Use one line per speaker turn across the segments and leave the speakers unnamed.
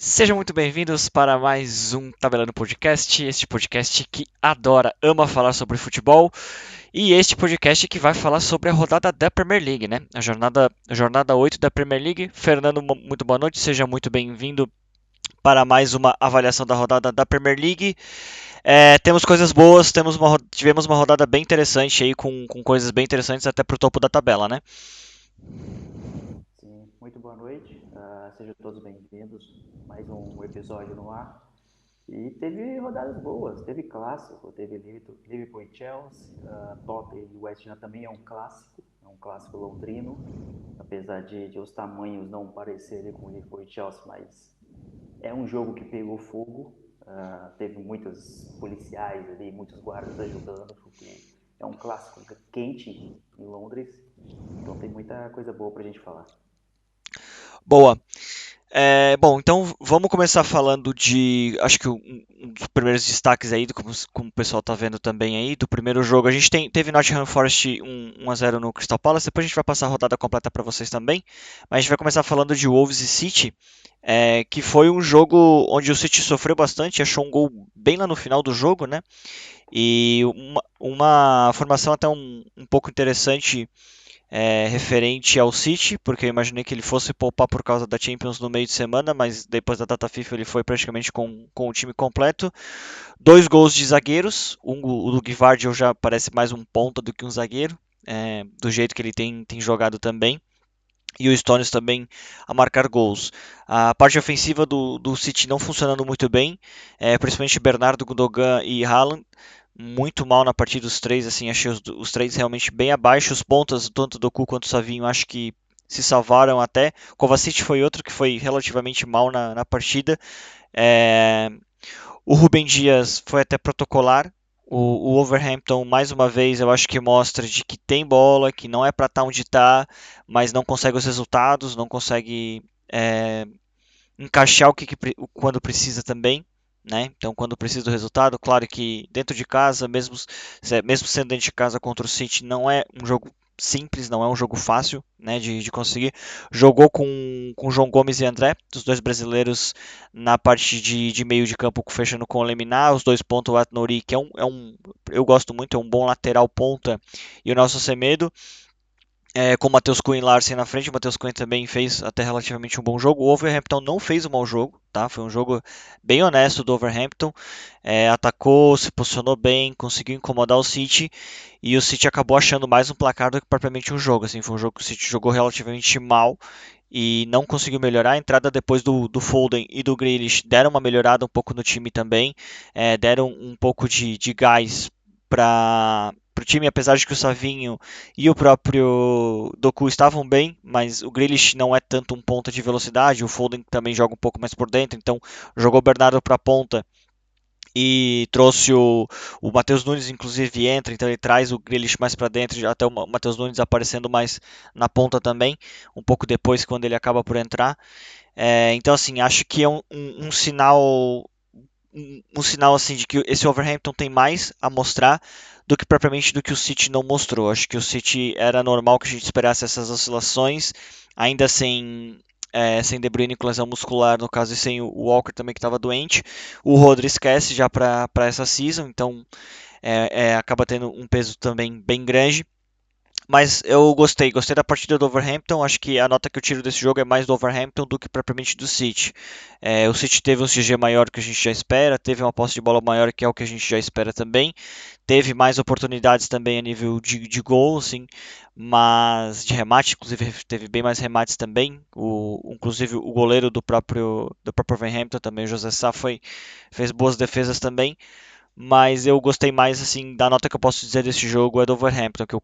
Sejam muito bem-vindos para mais um Tabelando Podcast, este podcast que adora, ama falar sobre futebol, e este podcast que vai falar sobre a rodada da Premier League, né? A jornada 8 da Premier League. Fernando, muito boa noite, seja muito bem-vindo para mais uma avaliação da rodada da Premier League. Temos coisas boas, tivemos uma rodada bem interessante aí, com coisas bem interessantes até para o topo da tabela, né?
Sim, muito boa noite. Sejam todos bem-vindos. Mais um episódio no ar. E teve rodadas boas, teve clássico, teve Liverpool e Chelsea, Tottenham e West Ham também é um clássico londrino, apesar de os tamanhos não parecerem com Liverpool e Chelsea, mas é um jogo que pegou fogo. Teve muitos policiais ali, muitos guardas ajudando, porque é um clássico quente em Londres, então tem muita coisa boa pra gente falar.
Boa. Bom, então vamos começar falando acho que um dos primeiros destaques aí, como o pessoal tá vendo também aí, do primeiro jogo. A gente teve Nottingham Forest 1-0 no Crystal Palace, depois a gente vai passar a rodada completa para vocês também, mas a gente vai começar falando de Wolves e City, que foi um jogo onde o City sofreu bastante, achou um gol bem lá no final do jogo, né? E uma formação até um pouco interessante referente ao City, porque eu imaginei que ele fosse poupar por causa da Champions no meio de semana, mas depois da data FIFA ele foi praticamente com o time completo. Dois gols de zagueiros, o do Gvardiol já parece mais um ponta do que um zagueiro, do jeito que ele tem jogado também. E o Stones também a marcar gols. A parte ofensiva do City não funcionando muito bem, principalmente Bernardo, Gundogan e Haaland, muito mal na partida dos três, assim, achei os três realmente bem abaixo. Os pontas, tanto do Cu quanto o Savinho, acho que se salvaram até. Kovacic foi outro que foi relativamente mal na partida. É, o Rubem Dias foi até protocolar. O Wolverhampton, mais uma vez, eu acho que mostra de que tem bola, que não é para estar onde está, mas não consegue os resultados, não consegue é, encaixar quando precisa também. Né? Então, quando precisa do resultado, claro que dentro de casa, mesmo sendo dentro de casa contra o City, não é um jogo simples, não é um jogo fácil, né, de conseguir. Jogou com João Gomes e André, os dois brasileiros na parte de meio de campo, fechando com o Leminar, os dois pontos, o Atnori, que eu gosto muito, é um bom lateral ponta, e o Nelson Semedo, com o Matheus Cunha e Larsen na frente. O Matheus Cunha também fez até relativamente um bom jogo. O Wolverhampton não fez um mau jogo, tá? Foi um jogo bem honesto do Wolverhampton. Atacou, se posicionou bem, conseguiu incomodar o City e o City acabou achando mais um placar do que propriamente um jogo. Assim, foi um jogo que o City jogou relativamente mal e não conseguiu melhorar. A entrada depois do Foden e do Grealish deram uma melhorada um pouco no time também, deram um pouco de gás para o time, apesar de que o Savinho e o próprio Doku estavam bem, mas o Grealish não é tanto um ponta de velocidade, o Foden também joga um pouco mais por dentro, então jogou o Bernardo para a ponta e trouxe o Matheus Nunes, inclusive entra, então ele traz o Grealish mais para dentro, até o Matheus Nunes aparecendo mais na ponta também, um pouco depois quando ele acaba por entrar. Então assim, acho que é um sinal um sinal assim de que esse Overhampton tem mais a mostrar do que propriamente do que o City não mostrou. Acho que o City era normal que a gente esperasse essas oscilações, ainda sem De Bruyne com lesão muscular, no caso, e sem o Walker também que estava doente. O Rodri esquece já para essa season, então acaba tendo um peso também bem grande. Mas eu gostei da partida do Overhampton. Acho que a nota que eu tiro desse jogo é mais do Overhampton do que propriamente do City. O City teve um CG maior que a gente já espera, teve uma posse de bola maior que é o que a gente já espera também, teve mais oportunidades também a nível de gol, assim, mas de remate, inclusive teve bem mais remates também. Inclusive o goleiro do próprio Overhampton também, o José Sá, fez boas defesas também. Mas eu gostei mais assim da nota que eu posso dizer desse jogo é do Wolverhampton, que eu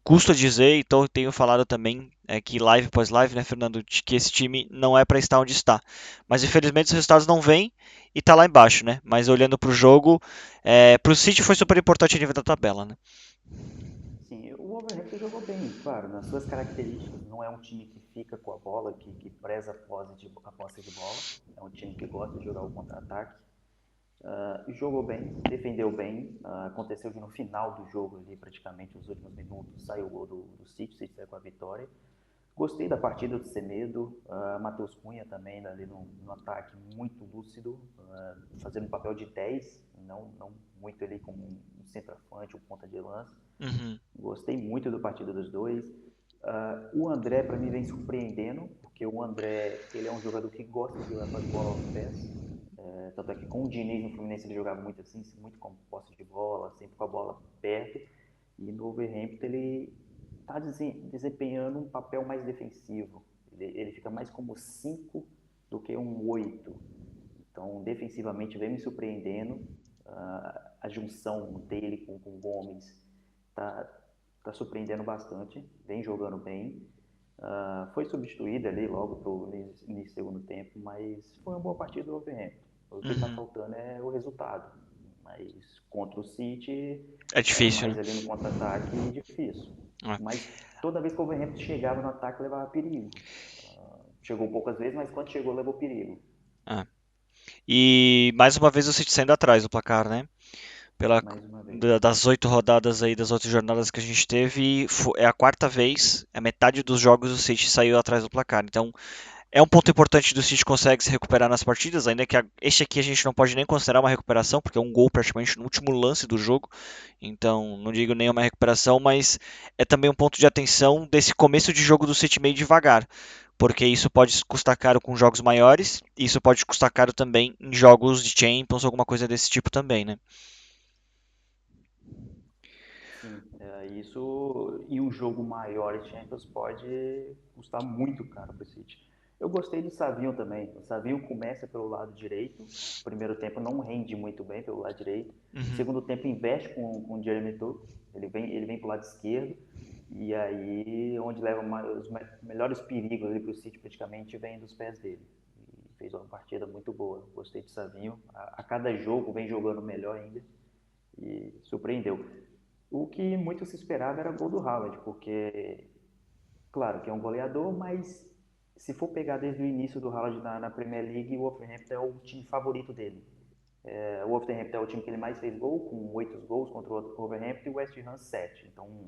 custo dizer, e tenho falado também que live após live, né, Fernando, de que esse time não é para estar onde está. Mas infelizmente os resultados não vêm e tá lá embaixo, né? Mas olhando para o jogo, para o City foi super importante a nível da tabela, né?
Sim, o Wolverhampton jogou bem, claro, nas suas características. Não é um time que fica com a bola, que preza a posse de bola. É um time que gosta de jogar o contra-ataque. Jogou bem, defendeu bem. Aconteceu que no final do jogo, ali, praticamente nos últimos minutos, saiu o gol do City, o City saiu com a vitória. Gostei da partida do Semedo, Matheus Cunha também ali no ataque, muito lúcido, fazendo papel de 10, não muito ali como um centroavante, um ponta de lança.
Uhum,
Gostei muito da partida dos dois. O André, para mim, vem surpreendendo, porque o André ele é um jogador que gosta de jogar com as bolas aos pés. Tanto é que com o Diniz no Fluminense ele jogava muito assim, muito com posse de bola, sempre com a bola perto. E no Wolverhampton ele está desempenhando um papel mais defensivo. Ele fica mais como 5 do que um 8. Então, defensivamente, vem me surpreendendo. A junção dele com o Gomes está surpreendendo bastante. Vem jogando bem. Foi substituído ali logo para o início do segundo tempo, mas foi uma boa partida do Wolverhampton. O que está
uhum.
faltando é o resultado. Mas contra o City
É
era
difícil, né?
mais ali no contra-ataque difícil.
É.
Mas toda vez que o Wolverhampton chegava no ataque, levava perigo. Chegou poucas vezes, mas quando chegou, levou perigo.
É. E mais uma vez o City saindo atrás do placar, né? Pela,
Mais uma vez.
das 8 rodadas aí, das 8 jornadas que a gente teve, é a quarta vez, a metade dos jogos o City saiu atrás do placar. Então é um ponto importante do City consegue se recuperar nas partidas, ainda que este aqui a gente não pode nem considerar uma recuperação, porque é um gol praticamente no último lance do jogo. Então não digo nem uma recuperação, mas é também um ponto de atenção desse começo de jogo do City meio devagar. Porque isso pode custar caro com jogos maiores, e isso pode custar caro também em jogos de Champions, alguma coisa desse tipo também, né?
Sim, isso e um jogo maior em Champions pode custar muito caro para o City. Eu gostei do Savinho também. O Savinho começa pelo lado direito. O primeiro tempo não rende muito bem pelo lado direito. O
Uhum.
segundo tempo investe com o Jeremy Tuchel. Ele vem para o lado esquerdo. E aí, onde leva os melhores perigos ali para o City praticamente vem dos pés dele. E fez uma partida muito boa. Gostei do Savinho. A cada jogo vem jogando melhor ainda e surpreendeu. O que muito se esperava era gol do Haaland, porque, claro, que é um goleador, mas se for pegar desde o início do Haaland na Premier League, o Wolverhampton é o time favorito dele. O Wolverhampton é o time que ele mais fez gol, com 8 gols contra o Wolverhampton, e o West Ham 7. Então,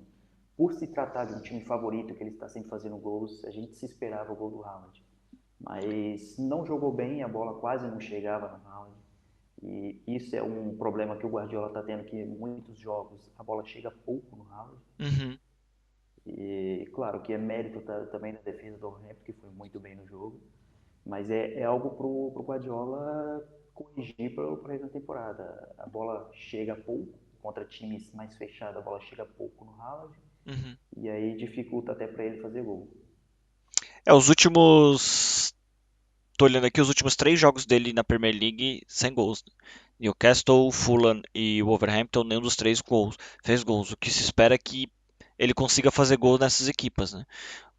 por se tratar de um time favorito, que ele está sempre fazendo gols, a gente se esperava o gol do Haaland. Mas não jogou bem, a bola quase não chegava no Haaland. E isso é um problema que o Guardiola está tendo, que em muitos jogos a bola chega pouco no Haaland.
Uhum.
E claro que é mérito também da defesa do Wolverhampton, que foi muito bem no jogo. Mas é algo para o Guardiola corrigir para o resto da temporada. A bola chega pouco, contra times mais fechados a bola chega pouco no Haaland.
Uhum.
E aí dificulta até para ele fazer gol.
Os últimos. Tô olhando aqui os últimos 3 jogos dele na Premier League sem gols. Newcastle, Fulham e Wolverhampton, nenhum dos 3 gols fez gols. O que se espera é que ele consiga fazer gol nessas equipas, né?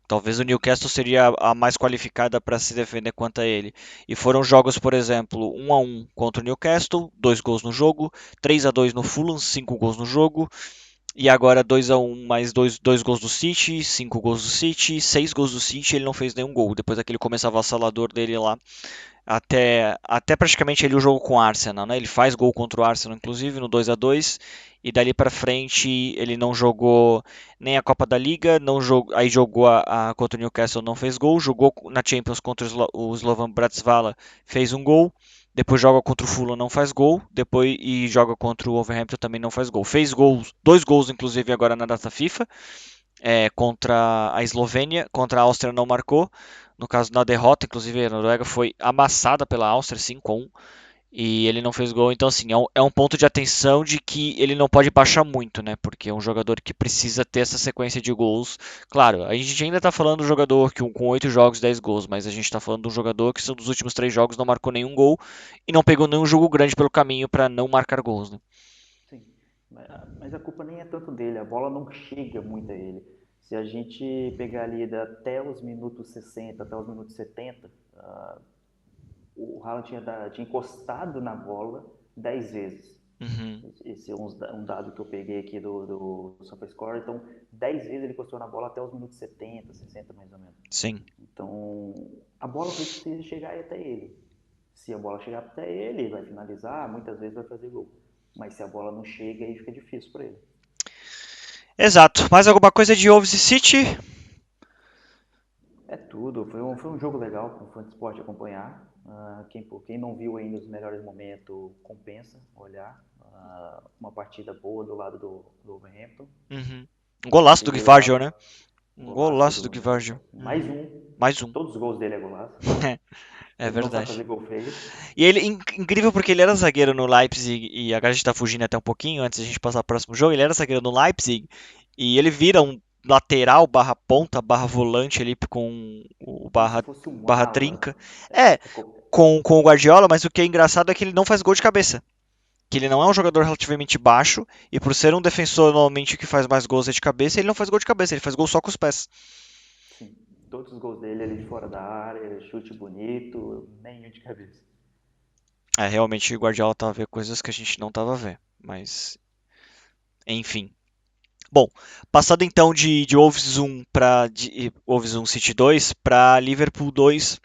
Talvez o Newcastle seria a mais qualificada para se defender quanto a ele. E foram jogos, por exemplo, 1-1 contra o Newcastle, 2 gols no jogo, 3-2 no Fulham, 5 gols no jogo, e agora 2-1 mais dois gols do City, 5 gols do City, 6 gols do City, ele não fez nenhum gol. Depois daquele começo avassalador dele lá, até praticamente ele o jogo com o Arsenal, né? Ele faz gol contra o Arsenal, inclusive, no 2-2, e dali para frente ele não jogou nem a Copa da Liga, não jogou, aí jogou contra o Newcastle, não fez gol, jogou na Champions contra o Slovan Bratislava, fez um gol, depois joga contra o Fulham, não faz gol, depois e joga contra o Wolverhampton, também não faz gol. Fez gols, 2 gols inclusive agora na data FIFA, contra a Eslovênia, contra a Áustria não marcou. No caso, na derrota, inclusive, a Noruega foi amassada pela Áustria 5-1 e ele não fez gol. Então, assim, é um ponto de atenção de que ele não pode baixar muito, né? Porque é um jogador que precisa ter essa sequência de gols. Claro, a gente ainda tá falando do jogador que com 8 jogos, 10 gols, mas a gente tá falando de um jogador que são dos últimos 3 jogos não marcou nenhum gol e não pegou nenhum jogo grande pelo caminho para não marcar gols, né?
Sim, mas a culpa nem é tanto dele, a bola não chega muito a ele. Se a gente pegar ali até os minutos 60, até os minutos 70, o Haaland tinha encostado na bola 10 vezes.
Uhum,
Esse é um dado que eu peguei aqui do SofaScore. Então, 10 vezes ele encostou na bola até os minutos 70, 60 mais ou menos.
sim.
Então, a bola precisa chegar até ele. Se a bola chegar até ele, ele vai finalizar, muitas vezes vai fazer gol. Mas se a bola não chega, aí fica difícil para ele.
Exato. Mais alguma coisa de Wolves e City?
É tudo. Foi um jogo legal para o fã de esporte acompanhar. Quem não viu ainda os melhores momentos, compensa olhar. Uma partida boa do lado do Wolverhampton.
Uhum. Um
A
golaço
gente
do
viu lá
Gvardiol, né? Um
golaço
golaço
do
do
Gvardiol.
Gvardiol.
Mais
Uhum.
um.
Mais um.
Todos os gols dele é golaço.
É
Ele não sabe
verdade.
fazer gol feio.
E ele, incrível porque ele era zagueiro no Leipzig, e agora a gente tá fugindo até um pouquinho, antes da gente passar pro próximo jogo, ele era zagueiro no Leipzig, e ele vira um lateral barra ponta, barra volante ali com o
Como se
barra,
fosse um
barra
ala.
trinca. É,
É co-
com o Guardiola, mas o que é engraçado é que ele não faz gol de cabeça. Que ele não é um jogador relativamente baixo, e por ser um defensor normalmente que faz mais gols é de cabeça, ele não faz gol de cabeça, ele faz gol só com os pés.
sim, todos os gols dele ali de fora da área, chute bonito, nenhum de cabeça.
É, realmente o Guardiola tava vendo coisas que a gente não tava vendo, mas enfim. Bom, passado então de Wolves 1 para Wolves 1 City 2 para Liverpool 2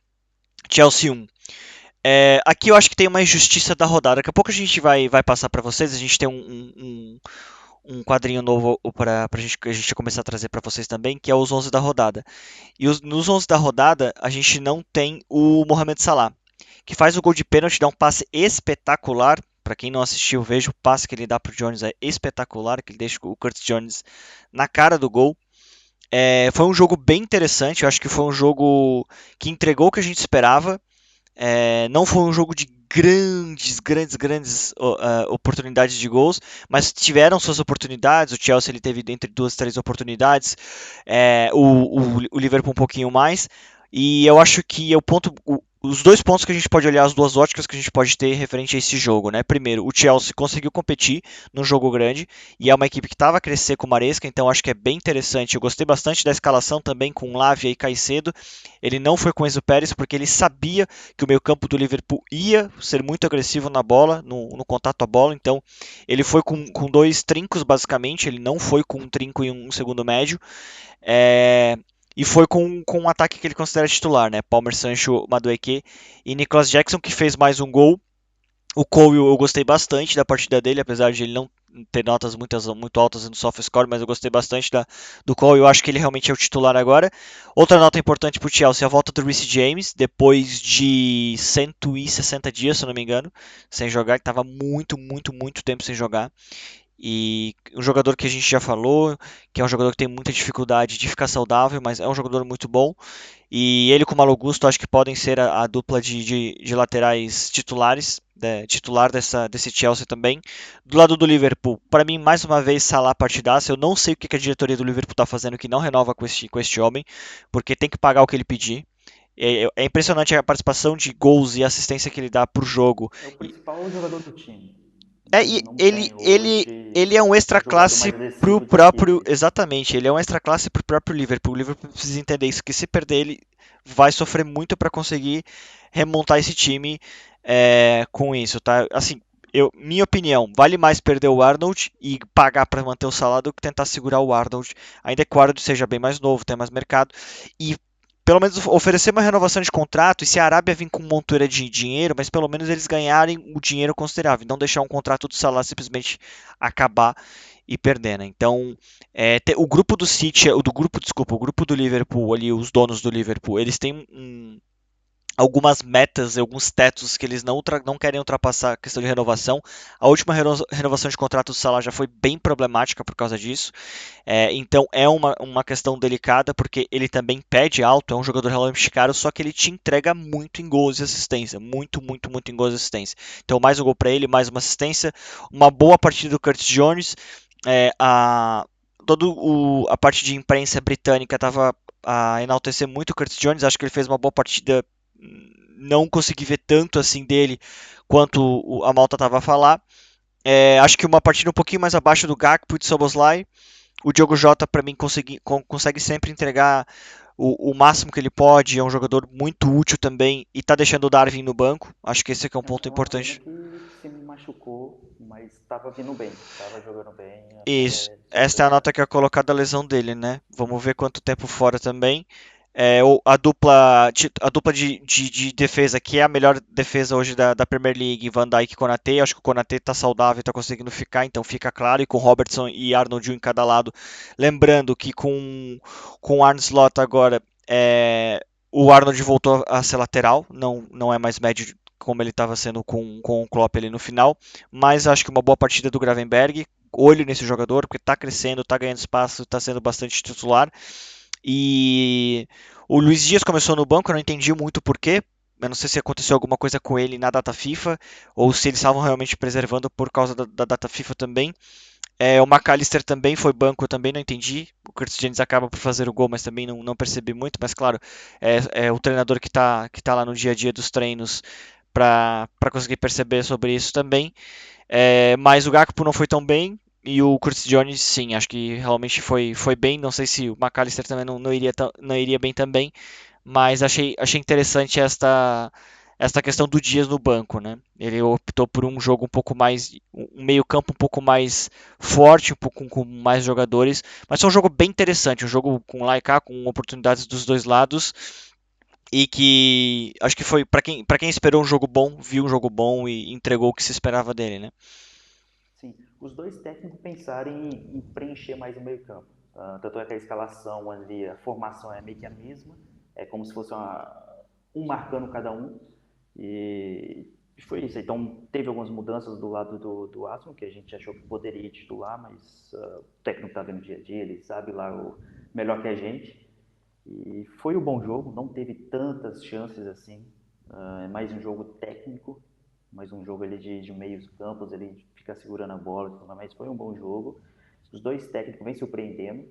Chelsea 1. Aqui eu acho que tem uma injustiça da rodada. Daqui a pouco a gente vai passar para vocês. A gente tem um quadrinho novo para a gente começar a trazer para vocês também, que é os 11 da rodada. E nos 11 da rodada a gente não tem o Mohamed Salah, que faz o gol de pênalti, dá um passe espetacular. Para quem não assistiu, veja o passe que ele dá para o Jones, é espetacular, que ele deixa o Curtis Jones na cara do gol. Foi um jogo bem interessante, eu acho que foi um jogo que entregou o que a gente esperava. Não foi um jogo de grandes oportunidades de gols, mas tiveram suas oportunidades. O Chelsea ele teve entre duas, três oportunidades, o Liverpool um pouquinho mais. E eu acho que os dois pontos que a gente pode olhar, as duas óticas que a gente pode ter referente a esse jogo, né? Primeiro, o Chelsea conseguiu competir num jogo grande e é uma equipe que estava a crescer com o Maresca, então acho que é bem interessante. Eu gostei bastante da escalação também com Lavia e Caicedo. Ele não foi com Enzo Pérez porque ele sabia que o meio-campo do Liverpool ia ser muito agressivo na bola, no contato à bola, então ele foi com dois trincos basicamente, ele não foi com um trinco e um segundo médio. É, e foi com um ataque que ele considera titular, né? Palmer, Sancho, Madueke e Nicolas Jackson, que fez mais um gol. O Cole eu gostei bastante da partida dele, apesar de ele não ter notas muito altas no soft score, mas eu gostei bastante do Cole. Eu acho que ele realmente é o titular agora. Outra nota importante para o Chelsea, a volta do Reece James, depois de 160 dias, se eu não me engano, sem jogar, que estava muito tempo sem jogar. E um jogador que a gente já falou, que é um jogador que tem muita dificuldade de ficar saudável, mas é um jogador muito bom. E ele com o Malo Gusto acho que podem ser a dupla de laterais titulares, titular desse Chelsea também. Do lado do Liverpool, para mim, mais uma vez, Salah partidaça. Eu não sei o que a diretoria do Liverpool está fazendo que não renova com este homem, porque tem que pagar o que ele pedir. É impressionante a participação de gols e assistência que ele dá por jogo.
É o
E,
principal jogador do time.
e
Não tem
ele é
hoje
um extra
um jogador
classe
mais
pro
decisivo de
próprio.
equipe.
Exatamente, ele é um extra classe pro próprio Liverpool. O Liverpool precisa entender isso, que se perder ele vai sofrer muito para conseguir remontar esse time com isso, tá? Assim, minha opinião, vale mais perder o Arnold e pagar para manter o salário do que tentar segurar o Arnold, ainda que o Arnold seja bem mais novo, tenha mais mercado, e pelo menos oferecer uma renovação de contrato, e se a Arábia vir com montura de dinheiro, mas pelo menos eles ganharem o dinheiro considerável, não deixar um contrato do Salah simplesmente acabar e perder, né? Então, o grupo do City, o grupo do Liverpool ali, os donos do Liverpool, eles têm algumas metas, alguns tetos que eles não querem ultrapassar a questão de renovação. A última renovação de contrato do Salah já foi bem problemática por causa disso. Então é uma questão delicada porque ele também pede alto, é um jogador relativamente caro, só que ele te entrega muito em gols e assistência, muito em gols e assistência. Então mais um gol para ele, mais uma assistência, uma boa partida do Curtis Jones. É, a a parte de imprensa britânica estava a enaltecer muito o Curtis Jones, acho que ele fez uma boa partida, não consegui ver tanto assim dele quanto a malta estava a falar. Acho que uma partida um pouquinho mais abaixo do Gakpo e do Szoboszlai. O Diogo Jota, para mim, consegue sempre entregar o máximo que ele pode. É um jogador muito útil também e tá deixando o Darwin no banco. Acho que esse aqui é um ponto
É uma pena
importante.
que se machucou, mas estava vindo bem, estava jogando bem
Isso.
até
Esta é
sofrer
a
a
nota que é colocada a lesão dele, né? Vamos ver quanto tempo fora também. A dupla de defesa, que é a melhor defesa hoje da Premier League, Van Dijk e Konaté. Acho que o Konaté está saudável e está conseguindo ficar, então fica claro. E com Robertson e Arnold um em cada lado. Lembrando que com o Arne Slot agora, É, o Arnold voltou a ser lateral, não é mais médio como ele estava sendo com o Klopp ali no final, mas acho que uma boa partida do Gravenberch, olho nesse jogador, porque está crescendo, está ganhando espaço, está sendo bastante titular. E o Luiz Dias começou no banco, eu não entendi muito o porquê. Eu não sei se aconteceu alguma coisa com ele na data FIFA, ou se eles estavam realmente preservando por causa da data FIFA também. O McAllister também foi banco, eu também não entendi. O Curtis Jones acaba por fazer o gol, mas também não percebi muito. Mas claro, é o treinador que tá lá no dia a dia dos treinos para conseguir perceber sobre isso também. Mas o Gakpo não foi tão bem. E o Curtis Jones, sim, acho que realmente foi bem. Não sei se o McAllister também não iria bem também. Mas achei interessante esta questão do Dias no banco, né? Ele optou por um jogo um pouco mais, um meio-campo um pouco mais forte, um pouco com mais jogadores, mas foi um jogo bem interessante, um jogo com lá e cá, com oportunidades dos dois lados e que acho que foi para quem esperou um jogo bom, viu um jogo bom e entregou o que se esperava dele, né?
Sim, os dois técnicos pensaram em preencher mais o meio-campo. Tanto é que a escalação ali, a formação é meio que a mesma, é como se fosse um marcando cada um. E foi isso. Então, teve algumas mudanças do lado do Arsenal, que a gente achou que poderia titular, mas o técnico está vendo o dia a dia, ele sabe lá o melhor que a gente. E foi um bom jogo, não teve tantas chances assim. É mais um jogo técnico, mais um jogo ali de meios campos, ele fica segurando a bola, mas foi um bom jogo. Os dois técnicos vêm surpreendendo.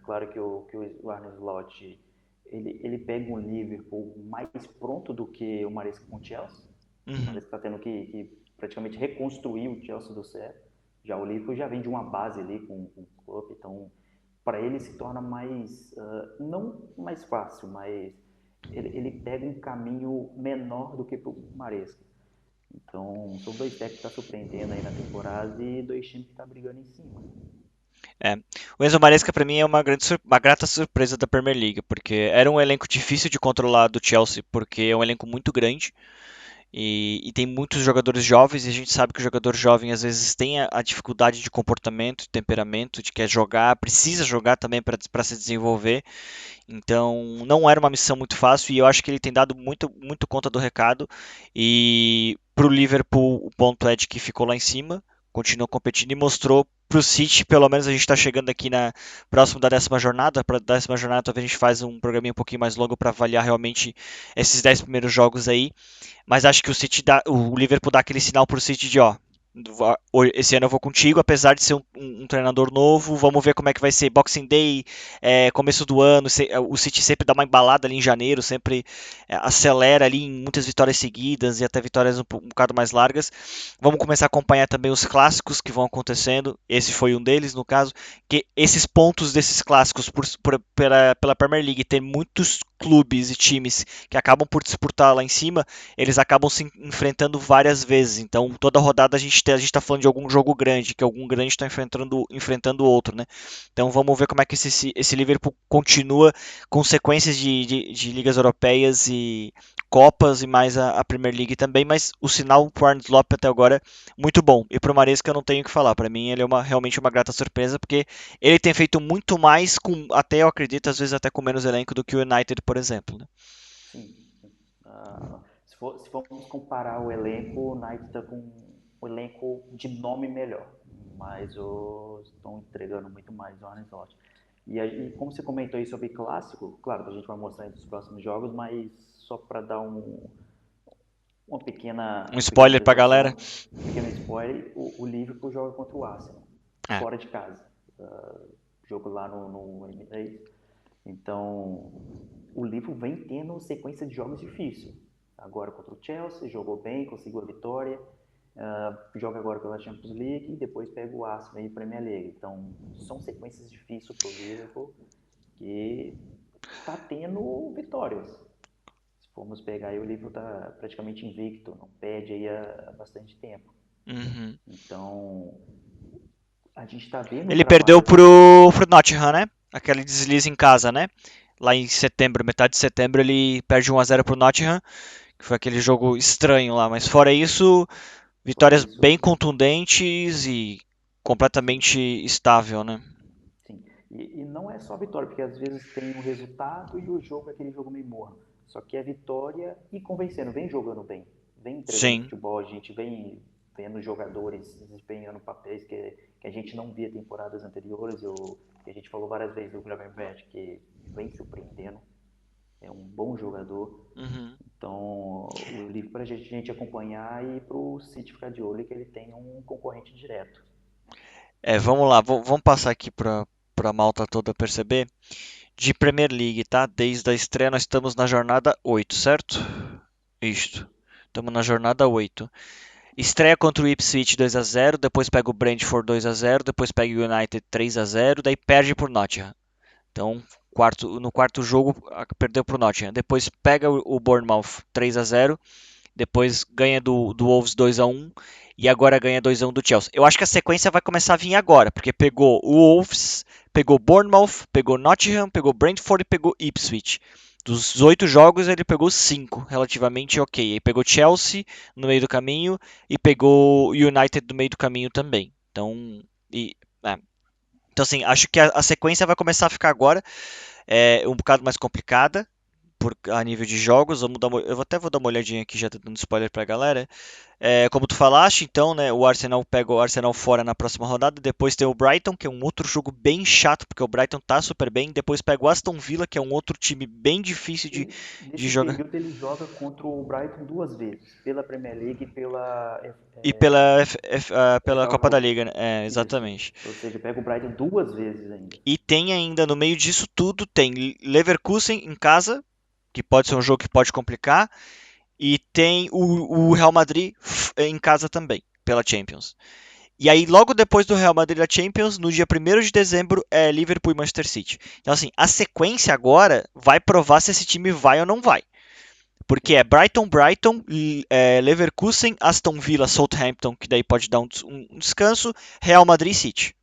Claro que o Arne Slot ele pega um Liverpool mais pronto do que o Maresca com o Chelsea. O
Uhum.
Maresca está tendo que praticamente reconstruir o Chelsea do zero. Já o Liverpool já vem de uma base ali com o Klopp, então para ele se torna mais, não mais fácil, mas ele pega um caminho menor do que para o Maresca. Então, são dois técnicos que estão surpreendendo aí na temporada e dois times que estão brigando em cima.
É. O Enzo Maresca para mim é uma grata surpresa da Premier League, porque era um elenco difícil de controlar do Chelsea, porque é um elenco muito grande. E tem muitos jogadores jovens, e a gente sabe que o jogador jovem às vezes tem a dificuldade de comportamento, temperamento, de quer jogar, precisa jogar também para se desenvolver. Então não era uma missão muito fácil e eu acho que ele tem dado muito, muito conta do recado. E para o Liverpool, o ponto é de que ficou lá em cima, continuou competindo e mostrou para o City, pelo menos a gente está chegando aqui próximo da 10ª jornada. Para a 10ª jornada, talvez a gente faz um programinha um pouquinho mais longo para avaliar realmente esses 10 primeiros jogos aí. Mas acho que o Liverpool dá aquele sinal pro City de, ó, esse ano eu vou contigo, apesar de ser um treinador novo, vamos ver como é que vai ser Boxing Day, começo do ano, o City sempre dá uma embalada ali em janeiro, sempre acelera ali em muitas vitórias seguidas e até vitórias um bocado mais largas. Vamos começar a acompanhar também os clássicos que vão acontecendo, esse foi um deles no caso, que esses pontos desses clássicos pela Premier League ter muitos clubes e times que acabam por disputar lá em cima, eles acabam se enfrentando várias vezes. Então, toda rodada a gente está falando de algum jogo grande, que algum grande está enfrentando o outro, né? Então, vamos ver como é que esse Liverpool continua com sequências de ligas europeias e Copas e mais a Premier League também, mas o sinal para o Arne Slot até agora muito bom. E para o Maresca eu não tenho o que falar. Para mim ele é realmente uma grata surpresa, porque ele tem feito muito mais até eu acredito, às vezes até com menos elenco do que o United, por exemplo. Né?
Sim. Se formos comparar o elenco, o Knight está com um elenco de nome melhor, mas os estão entregando muito mais o Arne Slot. E aí, como você comentou aí sobre clássico, claro que a gente vai mostrar nos próximos jogos, mas só para dar
Um
uma pequena
spoiler pra galera.
visualização, um pequeno spoiler, o Liverpool joga contra o Arsenal,
É.
fora de casa. Jogo lá no Emirates. Então, o Liverpool vem tendo sequência de jogos difíceis. Agora contra o Chelsea, jogou bem, conseguiu a vitória. Joga agora pela Champions League e depois pega o Arsenal e Premier League. Então, são sequências difíceis para o Liverpool que está tendo vitórias. Se formos pegar aí, o Liverpool está praticamente invicto, não perde aí há bastante tempo.
Uhum.
Então, a gente está vendo o
Ele perdeu
trabalho.
pro Nottingham, né? Aquele deslize em casa, né? Lá em setembro, metade de setembro, ele perde 1-0 pro Nottingham, que foi aquele jogo estranho lá. Mas fora isso,
Fora
vitórias
isso,
bem contundentes e
sim,
completamente estável, né?
sim. E não é só a vitória, porque às vezes tem o resultado e o jogo é aquele jogo meio morno. Só que é vitória e convencendo, vem jogando bem, vem entregando
Sim.
futebol, a gente vem vendo jogadores desempenhando papéis que a gente não via temporadas anteriores, que a gente falou várias vezes do Gravenberch, que vem surpreendendo, é um bom jogador.
Uhum.
Então, o livro para a gente acompanhar e para o City ficar de olho que ele tem um concorrente direto.
Vamos lá, vamos passar aqui para a malta toda perceber. De Premier League, tá? Desde a estreia nós estamos na jornada 8, certo? Isto. Estamos na jornada 8. Estreia contra o Ipswich 2-0, depois pega o Brentford 2-0, depois pega o United 3-0, daí perde por Nottingham. Então, no quarto jogo perdeu para o Nottingham. Depois pega o Bournemouth 3-0, depois ganha do Wolves 2-1 e agora ganha 2-1 do Chelsea. Eu acho que a sequência vai começar a vir agora, porque pegou o Wolves, pegou Bournemouth, pegou Nottingham, pegou Brentford e pegou Ipswich. Dos 8 jogos, ele pegou 5, relativamente ok. Aí pegou Chelsea no meio do caminho e pegou United no meio do caminho também. Então, e, é. Então assim, acho que a sequência vai começar a ficar agora um bocado mais complicada a nível de jogos. Eu até vou dar uma olhadinha aqui já dando spoiler pra galera. Como tu falaste, então, né, o Arsenal pega o Arsenal fora na próxima rodada. Depois tem o Brighton, que é um outro jogo bem chato, porque o Brighton tá super bem. Depois pega o Aston Villa, que é um outro time bem difícil de
Nesse
jogar.
período ele joga contra o Brighton duas vezes, pela Premier League e pela
E pela
FA
Copa da
Cup.
Liga, né?
Isso.
Exatamente.
Ou seja, pega o Brighton duas vezes ainda.
E tem ainda no meio disso tudo, tem Leverkusen em casa, que pode ser um jogo que pode complicar. E tem o Real Madrid em casa também, pela Champions. E aí, logo depois do Real Madrid da Champions, no dia 1º de dezembro, é Liverpool e Manchester City. Então, assim, a sequência agora vai provar se esse time vai ou não vai. Porque é Brighton, Leverkusen, Aston Villa, Southampton, que daí pode dar um descanso, Real Madrid e City.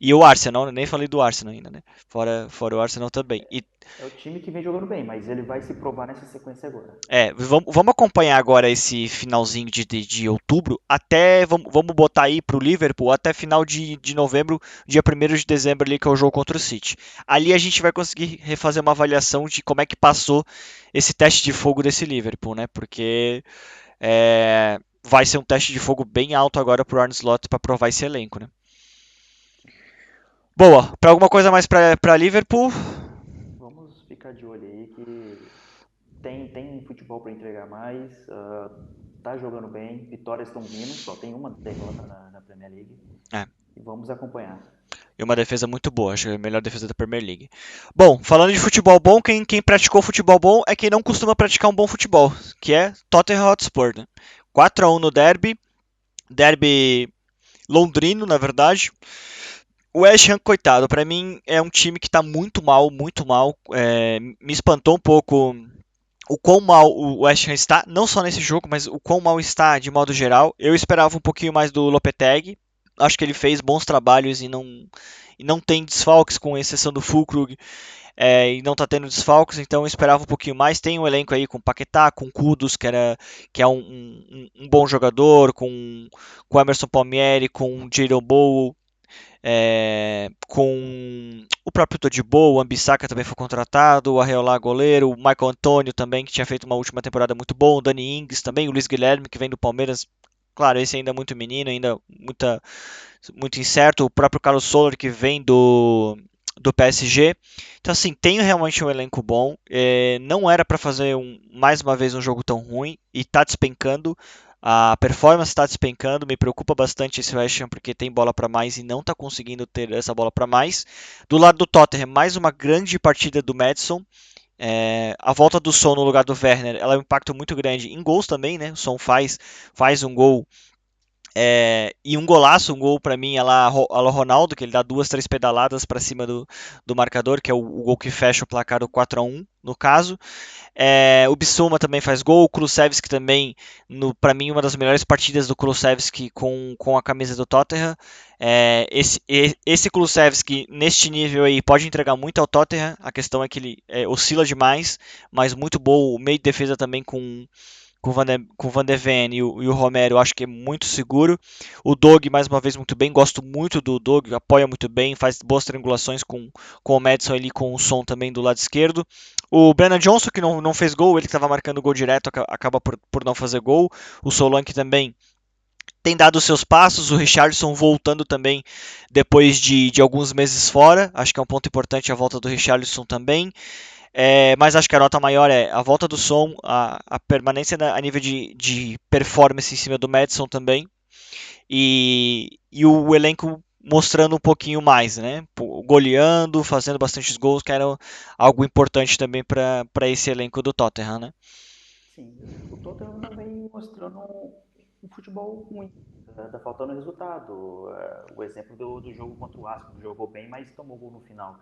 E o Arsenal, nem falei do Arsenal ainda, né? Fora o Arsenal também.
É o time que vem jogando bem, mas ele vai se provar nessa sequência agora.
Vamos acompanhar agora esse finalzinho de outubro, até, vamos botar aí pro Liverpool, até final de novembro, dia 1º de dezembro ali, que é o jogo contra o City. Ali a gente vai conseguir refazer uma avaliação de como é que passou esse teste de fogo desse Liverpool, né? Porque vai ser um teste de fogo bem alto agora pro Arne Slot para provar esse elenco, né? Boa, para alguma coisa mais para Liverpool?
Vamos ficar de olho aí que tem futebol para entregar mais, tá jogando bem, vitórias estão vindo, só tem uma derrota na Premier League
É.
e vamos acompanhar.
E uma defesa muito boa, acho que é a melhor defesa da Premier League. Bom, falando de futebol bom, quem praticou futebol bom é quem não costuma praticar um bom futebol, que é Tottenham Hotspur. Né? 4-1 no derby londrino, na verdade. O West Ham, coitado, para mim é um time que tá muito mal, muito mal. Me espantou um pouco o quão mal o West Ham está, não só nesse jogo, mas o quão mal está de modo geral. Eu esperava um pouquinho mais do Lopetegui. Acho que ele fez bons trabalhos e não tem desfalques, com exceção do Fulkrug, e não está tendo desfalques, então eu esperava um pouquinho mais. Tem um elenco aí com Paquetá, com Kudus, que é um bom jogador, com Emerson Palmieri, com Jadon Bowl, com o próprio Todibo, o Ambissaca também foi contratado, o Arreolá goleiro, o Michael Antônio também, que tinha feito uma última temporada muito boa, o Dani Ings também, o Luiz Guilherme, que vem do Palmeiras. Claro, esse ainda é muito menino, ainda muito incerto. O próprio Carlos Soler, que vem do PSG. Então, assim, tem realmente um elenco bom. Não era para fazer mais uma vez um jogo tão ruim e tá despencando. A performance está despencando, me preocupa bastante esse West Ham porque tem bola para mais e não está conseguindo ter essa bola para mais. Do lado do Tottenham, mais uma grande partida do Maddison. A volta do Son no lugar do Werner, ela é um impacto muito grande em gols também, né? O Son faz um gol e um golaço, um gol para mim, a la Ronaldo, que ele dá duas, três pedaladas para cima do marcador, que é o gol que fecha o placar do 4-1 no caso. O Bissouma também faz gol, o Kulusevski também, para mim, uma das melhores partidas do Kulusevski com a camisa do Tottenham. Esse Kulusevski, neste nível aí, pode entregar muito ao Tottenham, a questão é que ele oscila demais, mas muito bom, o meio de defesa também com o Van de Ven e o Romero, eu acho que é muito seguro. O Doug, mais uma vez, muito bem. Gosto muito do Doug, apoia muito bem, faz boas triangulações com o Madison ali, com o Son também do lado esquerdo. O Brennan Johnson, que não fez gol, ele que estava marcando gol direto, acaba por não fazer gol. O Solanke também tem dado os seus passos, o Richarlison voltando também depois de alguns meses fora. Acho que é um ponto importante a volta do Richarlison também. Mas acho que a nota maior é a volta do Son, a permanência a nível de performance em cima do Madison também. E o elenco mostrando um pouquinho mais, né? Goleando, fazendo bastantes gols, que era algo importante também para esse elenco do Tottenham, né?
Sim, o Tottenham não vem mostrando um futebol ruim, tá faltando resultado. O exemplo do jogo contra o Arsenal, jogou bem, mas tomou gol no final.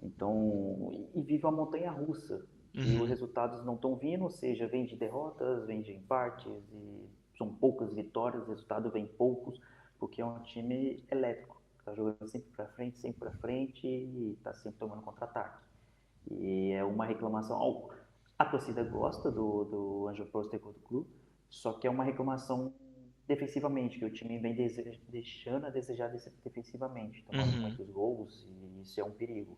Então, e vive uma montanha russa, que os
Uhum,
resultados não estão vindo, ou seja, vem de derrotas, vem de empates, e são poucas vitórias, o resultado vem poucos, porque é um time elétrico, está jogando sempre para frente e está sempre tomando contra-ataque. E é uma reclamação. A torcida gosta do Ange Postecoglou, só que é uma reclamação defensivamente, que o time vem deixando a desejar defensivamente, tomando
uhum,
muitos gols, e isso é um perigo.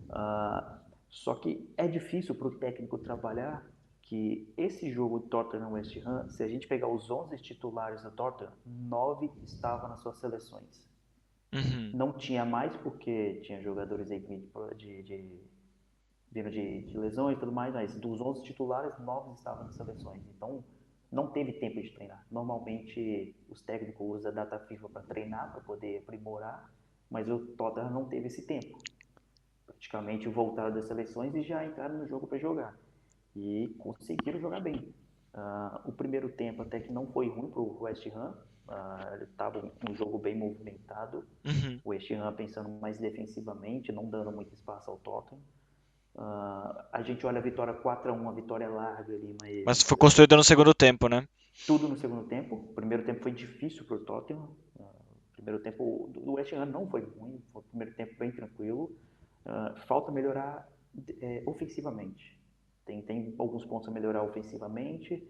Ah, só que é difícil para o técnico trabalhar que esse jogo Tottenham-West Ham, se a gente pegar os 11 titulares do Tottenham, 9 estavam nas suas seleções.
uhum.
Não tinha mais porque tinha jogadores aí vindo de lesões e tudo mais, mas dos 11 titulares, 9 estavam nas seleções. Então, não teve tempo de treinar. Normalmente, os técnicos usam a data FIFA para treinar, para poder aprimorar, mas o Tottenham não teve esse tempo. Praticamente voltaram das seleções e já entraram no jogo para jogar. E conseguiram jogar bem. O primeiro tempo até que não foi ruim para o West Ham. Ele estava um jogo bem movimentado.
Uhum.
O West Ham pensando mais defensivamente, não dando muito espaço ao Tottenham. A gente olha a vitória 4-1, a vitória larga ali,
Mas foi
mas
construído no segundo tempo, né?
tudo no segundo tempo. O primeiro tempo foi difícil para o Tottenham. O primeiro tempo do West Ham não foi ruim, foi o primeiro tempo bem tranquilo. Falta melhorar ofensivamente. Tem alguns pontos a melhorar ofensivamente.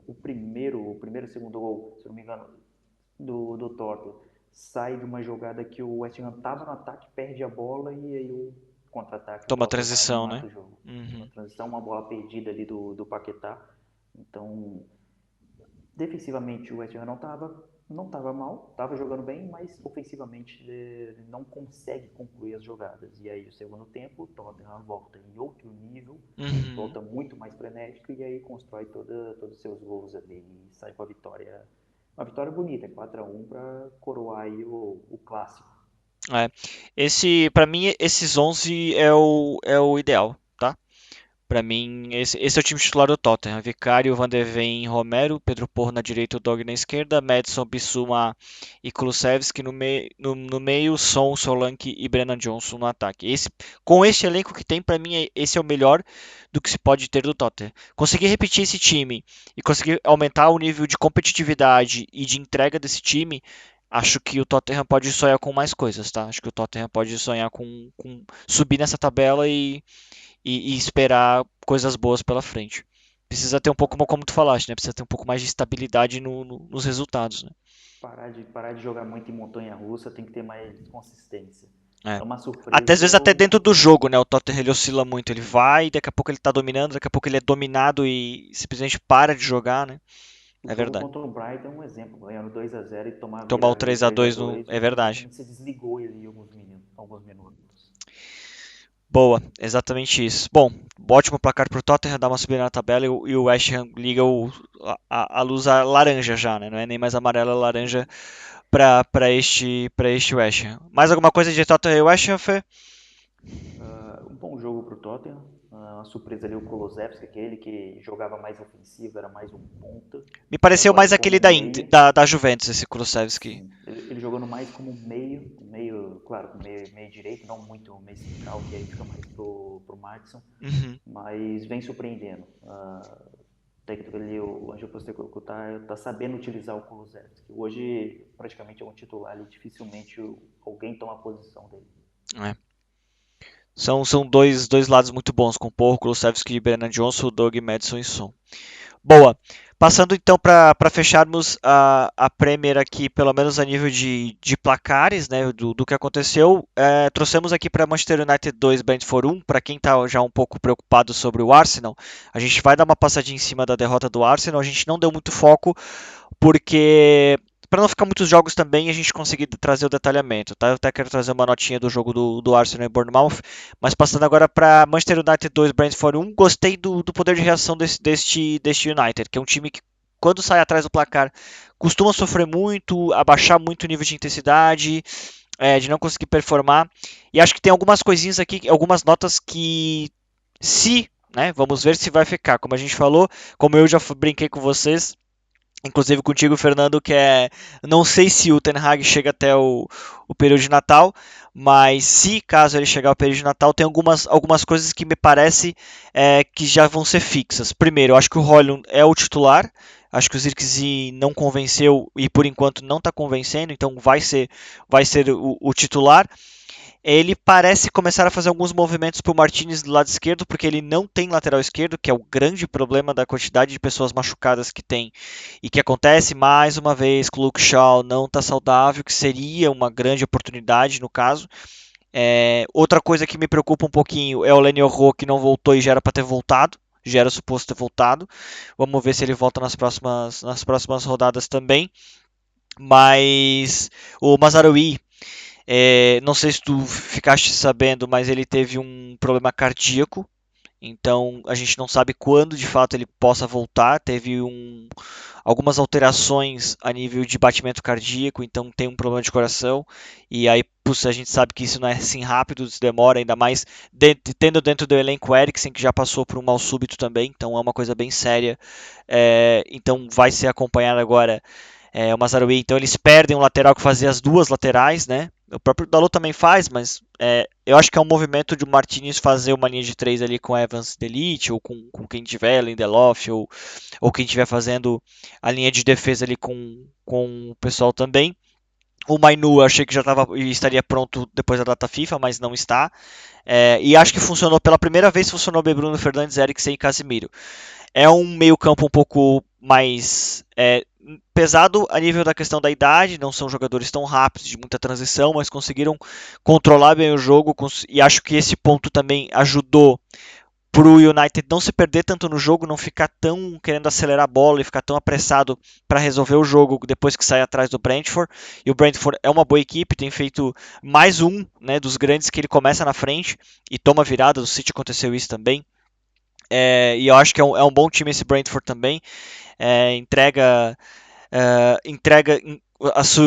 O primeiro e segundo gol, se não me engano, do Tottenham sai de uma jogada que o West Ham estava no ataque, perde a bola e aí o contra-ataque, o
Toma a
Tottenham vai e
transição, né?
mata o jogo. Uma
Uhum.
transição, uma bola perdida ali do Paquetá. Então, defensivamente o West Ham não tava mal, estava jogando bem, mas ofensivamente ele não consegue concluir as jogadas. E aí o segundo tempo, o Tottenham volta em outro nível,
Uhum.
volta muito mais frenético e aí constrói todos os seus gols ali e sai com a vitória. Uma vitória bonita, 4-1 para coroar aí o clássico.
É. Para mim, esses 11 é o ideal, tá? Pra mim, esse é o time titular do Tottenham. Vicário, Van de Ven, Romero, Pedro Porro na direita, o Dog na esquerda, Madison, Bissouma e Kulusevski no meio, Son, Solanke e Brennan Johnson no ataque. Com esse elenco que tem, pra mim, esse é o melhor do que se pode ter do Tottenham. Conseguir repetir esse time e conseguir aumentar o nível de competitividade e de entrega desse time, acho que o Tottenham pode sonhar com mais coisas, tá? Acho que o Tottenham pode sonhar com subir nessa tabela e esperar coisas boas pela frente. Precisa ter um pouco, como tu falaste, né? Precisa ter um pouco mais de estabilidade nos resultados, né?
Parar de jogar muito em montanha russa, tem que ter mais consistência.
É.
É uma
Até às
surpresa
vezes até dentro do
o
jogo, né? O Tottenham ele oscila muito. Ele vai, daqui a pouco ele tá dominando, daqui a pouco ele é dominado e simplesmente para de jogar, né?
O
É
jogo
verdade.
contra o Brighton é um exemplo, ganhando 2-0 e tomar a
Tomar o
virada de
3 a
três a
2 no.
dois,
É
o
verdade.
time se desligou ali alguns minutos.
Boa, exatamente isso. Bom, ótimo placar pro Tottenham, dá uma subida na tabela e o West Ham liga a luz laranja já, né? Não é nem mais amarela, é laranja
Sim.
para este West Ham. Mais alguma coisa de Tottenham e West Ham, Fê?
Um bom jogo para o Tottenham. Uma surpresa ali o Kulusevski, aquele que jogava mais ofensivo, era mais um ponta.
Me
E
pareceu
agora
mais
como
aquele da,
meio.
da Juventus, esse Kulusevski.
Sim, ele jogando mais como meio, claro, meio direito, não muito meio central, que aí fica mais pro Maddison,
Uhum.
mas vem surpreendendo. O técnico ali, o Ange Postecoglou tá sabendo utilizar o Kulusevski. Hoje praticamente é um titular ali, dificilmente alguém toma a posição dele.
É. São dois lados muito bons, com o Porro, Kulusevski, Brennan Johnson, Doug, Madison e Son. Boa. Passando então para fecharmos a Premier aqui, pelo menos a nível de placares, né, do que aconteceu, trouxemos aqui para Manchester United 2, Brentford 1. Para quem está já um pouco preocupado sobre o Arsenal, a gente vai dar uma passadinha em cima da derrota do Arsenal. A gente não deu muito foco porque para não ficar muitos jogos também a gente conseguir trazer o detalhamento, tá? Eu até quero trazer uma notinha do jogo do Arsenal e Bournemouth, mas passando agora para Manchester United 2, Brentford 1, gostei do poder de reação deste United, que é um time que quando sai atrás do placar costuma sofrer muito, abaixar muito o nível de intensidade, de não conseguir performar, e acho que tem algumas coisinhas aqui, algumas notas que se, né, vamos ver se vai ficar, como a gente falou, como eu já brinquei com vocês, inclusive contigo, Fernando, que não sei se o Ten Hag chega até o período de Natal, mas se caso ele chegar ao período de Natal, tem algumas coisas que me parece que já vão ser fixas. Primeiro, eu acho que o Højlund é o titular. Acho que o Zirkzee não convenceu e por enquanto não está convencendo, então vai ser o titular. Ele parece começar a fazer alguns movimentos para o Martinez do lado esquerdo, porque ele não tem lateral esquerdo, que é o grande problema da quantidade de pessoas machucadas que tem e que acontece. Mais uma vez, que o Luke Shaw não está saudável, que seria uma grande oportunidade no caso. Outra coisa que me preocupa um pouquinho é o Lenny Yoro, que não voltou e já era para ter voltado. Já era suposto ter voltado. Vamos ver se ele volta nas próximas rodadas também. Mas o Mazaraoui, não sei se tu ficaste sabendo, mas ele teve um problema cardíaco. Então a gente não sabe quando de fato ele possa voltar. Teve algumas alterações a nível de batimento cardíaco, então tem um problema de coração. E aí, a gente sabe que isso não é assim rápido, isso demora, ainda mais tendo dentro do elenco o Eriksen, que já passou por um mal súbito também, então é uma coisa bem séria. Então vai ser acompanhado agora o Mazraoui. Então eles perdem um lateral que fazia as duas laterais, né? O próprio Dalot também faz, mas eu acho que é um movimento de o Martinez fazer uma linha de três ali com Evans Delite, ou com quem tiver, Lindelof, ou quem estiver fazendo a linha de defesa ali com o pessoal também. O Mainu eu achei que já estaria pronto depois da data FIFA, mas não está. E acho que funcionou pela primeira vez, funcionou bem Bruno Fernandes, Eriksen e Casemiro. É um meio-campo um pouco mais pesado a nível da questão da idade, não são jogadores tão rápidos, de muita transição, mas conseguiram controlar bem o jogo e acho que esse ponto também ajudou para o United não se perder tanto no jogo, não ficar tão querendo acelerar a bola e ficar tão apressado para resolver o jogo depois que sai atrás do Brentford. E o Brentford é uma boa equipe, tem feito mais um, né, dos grandes que ele começa na frente e toma virada. Do City aconteceu isso também. E eu acho que é um bom time esse Brentford também. Entrega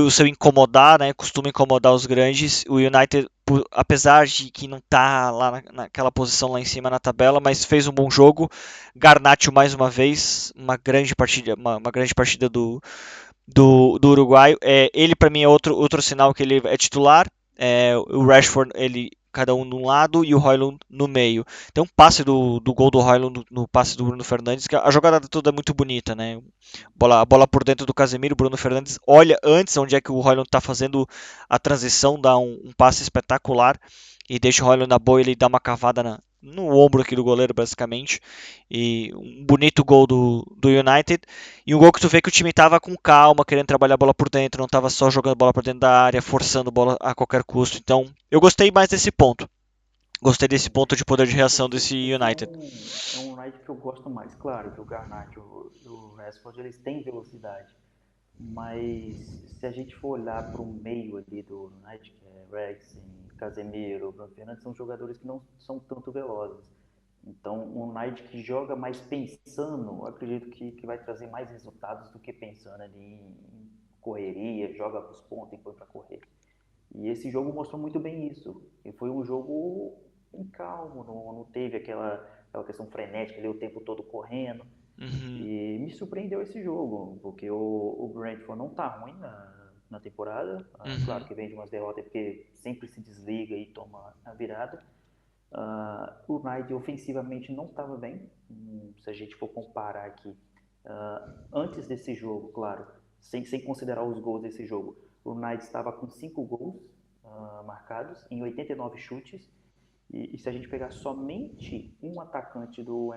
o seu incomodar, né? Costuma incomodar os grandes. O United, apesar de que não está lá naquela posição lá em cima na tabela, mas fez um bom jogo. Garnacho mais uma vez, uma grande partida do Uruguaio. Ele para mim é outro sinal que ele é titular. O Rashford, ele cada um num lado e o Højlund no meio. Tem um passe do gol do Højlund no passe do Bruno Fernandes, que a jogada toda é muito bonita, né? A bola por dentro do Casemiro, o Bruno Fernandes olha antes onde é que o Højlund está fazendo a transição, dá um passe espetacular e deixa o Højlund na boa, ele dá uma cavada no ombro aqui do goleiro, basicamente. E um bonito gol do United. E um gol que tu vê que o time tava com calma, querendo trabalhar a bola por dentro, não tava só jogando bola por dentro da área, forçando bola a qualquer custo. Então, eu gostei mais desse ponto. Gostei desse ponto de poder de reação desse
Esse
United.
é um United que eu gosto mais. Claro que o Garnacho e o Rashford, eles têm velocidade. Mas se a gente for olhar para o meio ali do United, que é Eriksen, Casemiro, Bruno Fernandes, são jogadores que não são tanto velozes. Então, um United que joga mais pensando, eu acredito que vai trazer mais resultados do que pensando ali em correria, joga para os pontos e põe para correr. E esse jogo mostrou muito bem isso. E foi um jogo em calmo, não teve aquela questão frenética ali o tempo todo correndo.
Uhum,
E me surpreendeu esse jogo, porque o Brentford não tá ruim na temporada. Claro
uhum,
que vem de umas derrotas porque sempre se desliga e toma a virada. O United ofensivamente não estava bem. Se a gente for comparar aqui, antes desse jogo, claro, sem considerar os gols desse jogo, o United estava com 5 gols marcados em 89 chutes E se a gente pegar somente um atacante do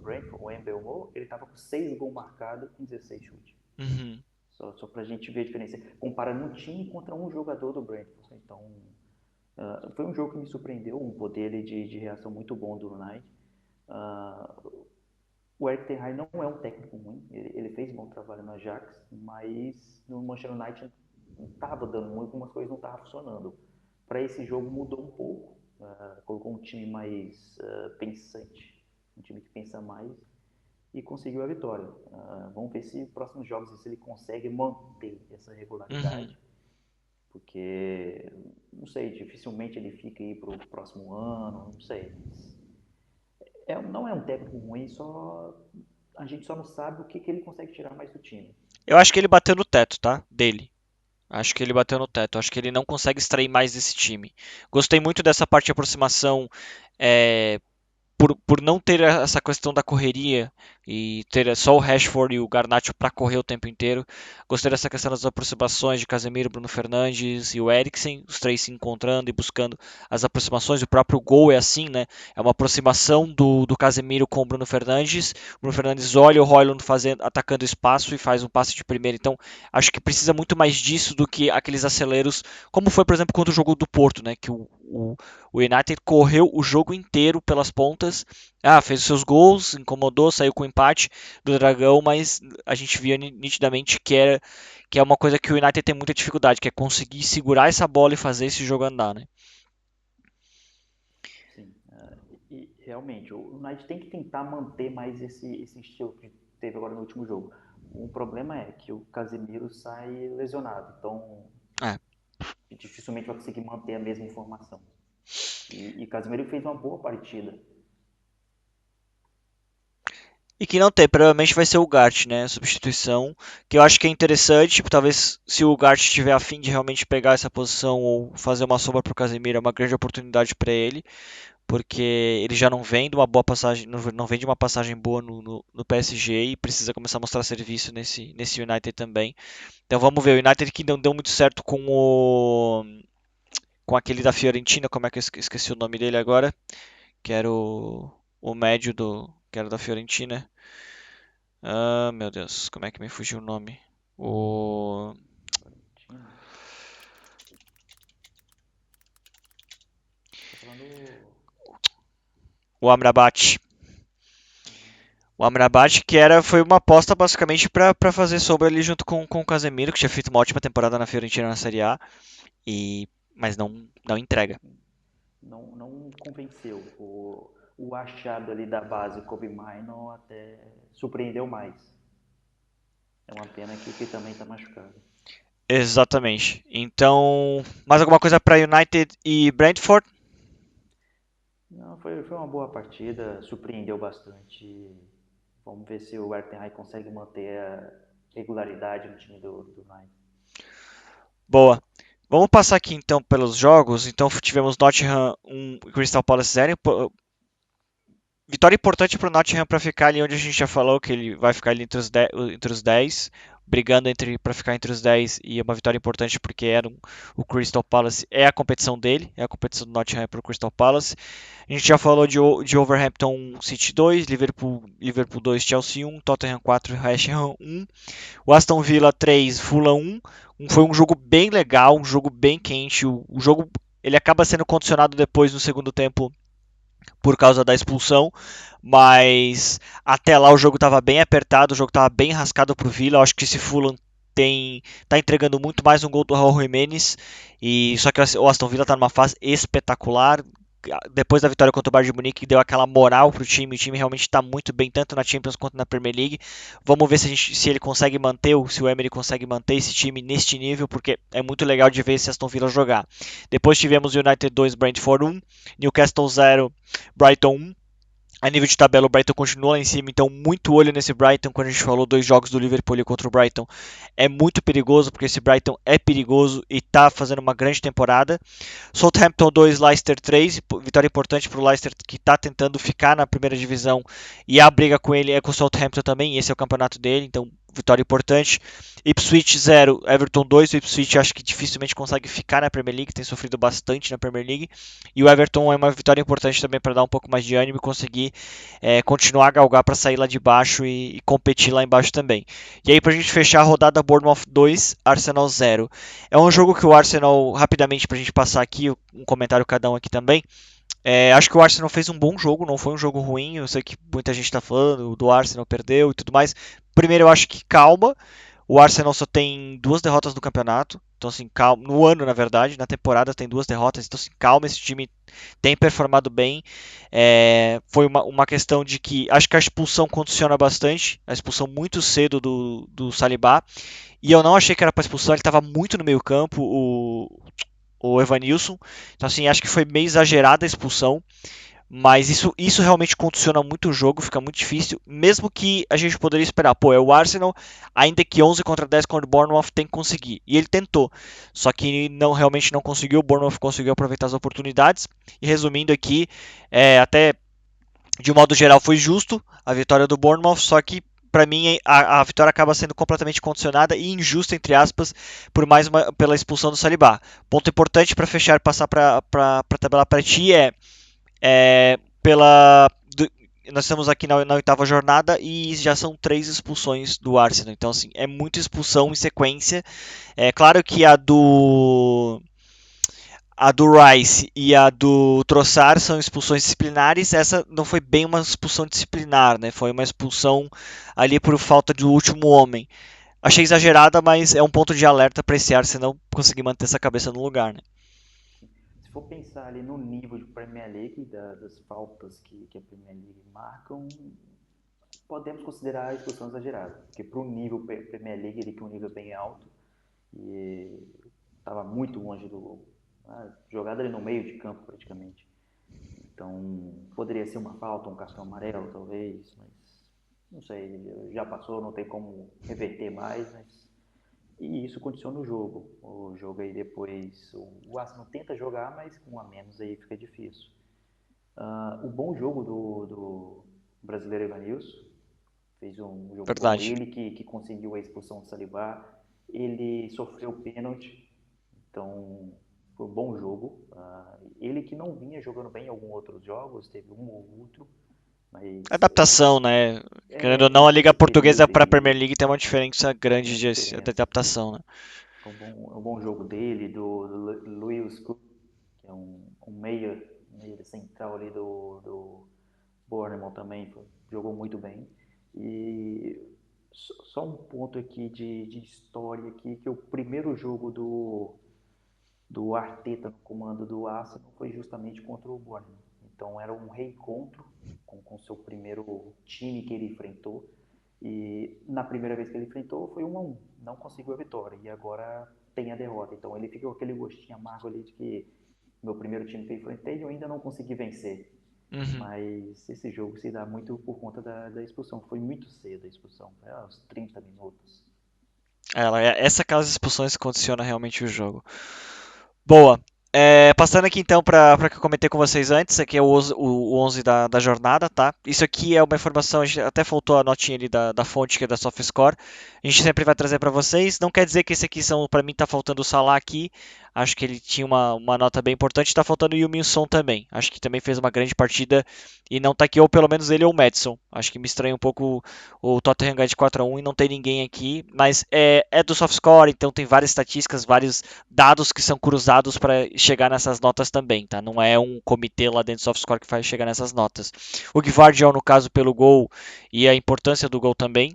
Brentford, o Embelmo, ele estava com 6 gols marcados em 16 chutes.
Uhum.
Só para a gente ver a diferença. Comparando um time contra um jogador do Brentford. Então, foi um jogo que me surpreendeu, um poder de reação muito bom do United. O Erik ten Hag não é um técnico ruim, ele fez bom trabalho no Ajax, mas no Manchester United não estava dando muito, algumas coisas não estavam funcionando. Para esse jogo mudou um pouco, colocou um time mais pensante, um time que pensa mais e conseguiu a vitória. Vamos ver se nos próximos jogos se ele consegue manter essa
Uhum.
regularidade, porque não sei, dificilmente ele fica aí para o próximo ano, não sei. Não é um técnico ruim, só a gente só não sabe o que ele consegue tirar mais do time.
Eu acho que ele bateu no teto, tá? Dele. Acho que ele bateu no teto. Acho que ele não consegue extrair mais desse time. Gostei muito dessa parte de aproximação, é, por não ter essa questão da correria e ter só o Rashford e o Garnacho para correr o tempo inteiro. Gostei dessa questão das aproximações de Casemiro, Bruno Fernandes e o Eriksen, os três se encontrando e buscando as aproximações. O próprio gol é assim, né? É uma aproximação do Casemiro com o Bruno Fernandes. O Bruno Fernandes olha o Højlund fazendo, atacando espaço e faz um passe de primeira. Então, acho que precisa muito mais disso do que aqueles aceleros, como foi, por exemplo, contra o jogo do Porto, né? Que o United correu o jogo inteiro pelas pontas. Fez os seus gols, incomodou, saiu com o empate do Dragão, mas a gente via nitidamente que é uma coisa que o United tem muita dificuldade, que é conseguir segurar essa bola e fazer esse jogo andar, né?
Sim, e realmente, o United tem que tentar manter mais esse estilo que teve agora no último jogo. O problema é que o Casemiro sai lesionado, então
É.
dificilmente vai conseguir manter a mesma informação. E Casemiro fez uma boa partida.
E que não tem, provavelmente vai ser o Gart, né? A substituição, que eu acho que é interessante, tipo, talvez se o Gart tiver a fim de realmente pegar essa posição ou fazer uma sombra pro Casemiro, é uma grande oportunidade para ele, porque ele já não vem de uma boa passagem, não vem de uma passagem boa no PSG e precisa começar a mostrar serviço nesse United também. Então vamos ver, o United que não deu muito certo com aquele da Fiorentina, como é que eu esqueci o nome dele agora, que era o médio que era da Fiorentina. Ah, meu Deus, como é que me fugiu o nome? O
Fiorentina. Tá falando.
o Amrabat. O Amrabat foi uma aposta basicamente para fazer sombra ali junto com o Casemiro, que tinha feito uma ótima temporada na Fiorentina na Série A, mas não entrega.
Não convenceu. O achado ali da base, Kobe Minor, até surpreendeu mais. É uma pena que também está machucado.
Exatamente. Então, mais alguma coisa para United e Brentford?
Não, foi uma boa partida, surpreendeu bastante. Vamos ver se o Erten consegue manter a regularidade no time do United.
Boa. Vamos passar aqui então pelos jogos. Então tivemos Nottingham 1 Crystal Palace 0. Vitória importante para o Nottingham para ficar ali onde a gente já falou que ele vai ficar ali entre os 10, brigando para ficar entre os 10, e é uma vitória importante porque o Crystal Palace é a competição dele, é a competição do Nottingham para o Crystal Palace. A gente já falou de Wolverhampton City 2, Liverpool 2, Chelsea 1, Tottenham 4, West Ham 1, o Aston Villa 3, Fulham 1. Foi um jogo bem legal, um jogo bem quente. O jogo ele acaba sendo condicionado depois no segundo tempo por causa da expulsão, mas até lá o jogo estava bem apertado, o jogo estava bem rascado para o Villa. Eu acho que esse Fulham tá entregando muito mais um gol do Raul Jimenez, e só que o Aston Villa está numa fase espetacular. Depois da vitória contra o Bayern de Munique, deu aquela moral pro time. O time realmente está muito bem, tanto na Champions quanto na Premier League. Vamos ver se ele consegue manter, se o Emery consegue manter esse time neste nível, porque é muito legal de ver esse Aston Villa jogar. Depois tivemos United 2, Brentford 1, Newcastle 0, Brighton 1. A nível de tabela, o Brighton continua lá em cima, então muito olho nesse Brighton. Quando a gente falou dois jogos do Liverpool contra o Brighton, é muito perigoso, porque esse Brighton é perigoso e está fazendo uma grande temporada. Southampton 2, Leicester 3, vitória importante para o Leicester, que está tentando ficar na primeira divisão, e a briga com ele é com o Southampton também, e esse é o campeonato dele, então vitória importante. Ipswich 0, Everton 2. O Ipswich acho que dificilmente consegue ficar na Premier League, tem sofrido bastante na Premier League. E o Everton é uma vitória importante também para dar um pouco mais de ânimo e conseguir continuar a galgar para sair lá de baixo e competir lá embaixo também. E aí, para a gente fechar a rodada, Bournemouth 2, Arsenal 0. É um jogo que o Arsenal, rapidamente para a gente passar aqui, um comentário cada um aqui também. Acho que o Arsenal fez um bom jogo, não foi um jogo ruim. Eu sei que muita gente está falando do Arsenal perdeu e tudo mais. Primeiro, eu acho que calma. O Arsenal só tem 2 derrotas no campeonato. Então, assim, calma. No ano, na verdade, na temporada tem 2 derrotas. Então, assim, calma, esse time tem performado bem. Foi uma questão de que acho que a expulsão condiciona bastante. A expulsão muito cedo do Saliba. E eu não achei que era para expulsão, ele estava muito no meio campo, o Evanilson. Então, assim, acho que foi meio exagerada a expulsão. Mas isso realmente condiciona muito o jogo, fica muito difícil. Mesmo que a gente poderia esperar, pô, é o Arsenal, ainda que 11 contra 10 contra o Bournemouth tem que conseguir. E ele tentou, só que realmente não conseguiu. O Bournemouth conseguiu aproveitar as oportunidades. E resumindo aqui, até de modo geral foi justo a vitória do Bournemouth, só que para mim a vitória acaba sendo completamente condicionada e injusta, entre aspas, pela expulsão do Saliba. Ponto importante para fechar e passar para a tabela para ti pela nós estamos aqui na oitava jornada e já são 3 expulsões do Arsenal. Então, assim, é muita expulsão em sequência. É claro que a do Rice e a do Trossard são expulsões disciplinares. Essa não foi bem uma expulsão disciplinar, né? Foi uma expulsão ali por falta do último homem. Achei exagerada, mas é um ponto de alerta para esse Arsenal conseguir manter essa cabeça no lugar, né?
Se for pensar ali no nível de Premier League, das faltas que a Premier League marcam, podemos considerar a expulsão exagerada. Porque para o nível Premier League, ele que é um nível bem alto, e estava muito longe do gol. Jogada ali no meio de campo, praticamente. Então, poderia ser uma falta, um cartão amarelo, talvez, mas não sei, já passou, não tem como reverter mais, mas e isso condiciona o jogo. O jogo aí depois, o Arsenal tenta jogar, mas com um a menos aí fica difícil. O bom jogo do brasileiro Evanilson, fez um jogo bom.
Verdade.
Ele que conseguiu a expulsão do Saliba, ele sofreu pênalti, então foi um bom jogo. Ele que não vinha jogando bem em alguns outros jogos, teve um ou outro, mas
Adaptação, né? Querendo ou
tem
não, a
que
Liga
ter
Portuguesa
tempo
para a Premier
ali,
League tem uma diferença grande
tem
de
diferença.
adaptação, né?
É um bom jogo dele, do Luiz Cook, que é um meia central ali do Bournemouth também, jogou muito bem. E só um ponto aqui de história aqui, que o primeiro jogo do Arteta no comando do Arsenal foi justamente contra o Bournemouth. Então era um reencontro com o seu primeiro time que ele enfrentou. E na primeira vez que ele enfrentou foi 1-1, não conseguiu a vitória e agora tem a derrota. Então ele fica com aquele gostinho amargo ali de que meu primeiro time que eu enfrentei eu ainda não consegui vencer.
Uhum.
Mas esse jogo se dá muito por conta da expulsão. Foi muito cedo a expulsão, foi aos 30 minutos.
Essa aquelas expulsões que condiciona realmente o jogo. Boa. Passando aqui então para que eu comentei com vocês antes, aqui é o 11 da jornada, tá? Isso aqui é uma informação, a gente até faltou a notinha ali da fonte que é da SofaScore. A gente sempre vai trazer para vocês. Não quer dizer que esse aqui são, para mim tá faltando o Salah aqui. Acho que ele tinha uma nota bem importante. Tá faltando o Heung-min também. Acho que também fez uma grande partida e não tá aqui, ou pelo menos ele ou o Maddison. Acho que me estranha um pouco o Tottenham ganhar de 4-1 e não tem ninguém aqui. Mas é do SofaScore, então tem várias estatísticas, vários dados que são cruzados para chegar nessas notas também, tá? Não é um comitê lá dentro do SofaScore que faz chegar nessas notas. O Gvardiol, no caso, pelo gol e a importância do gol também.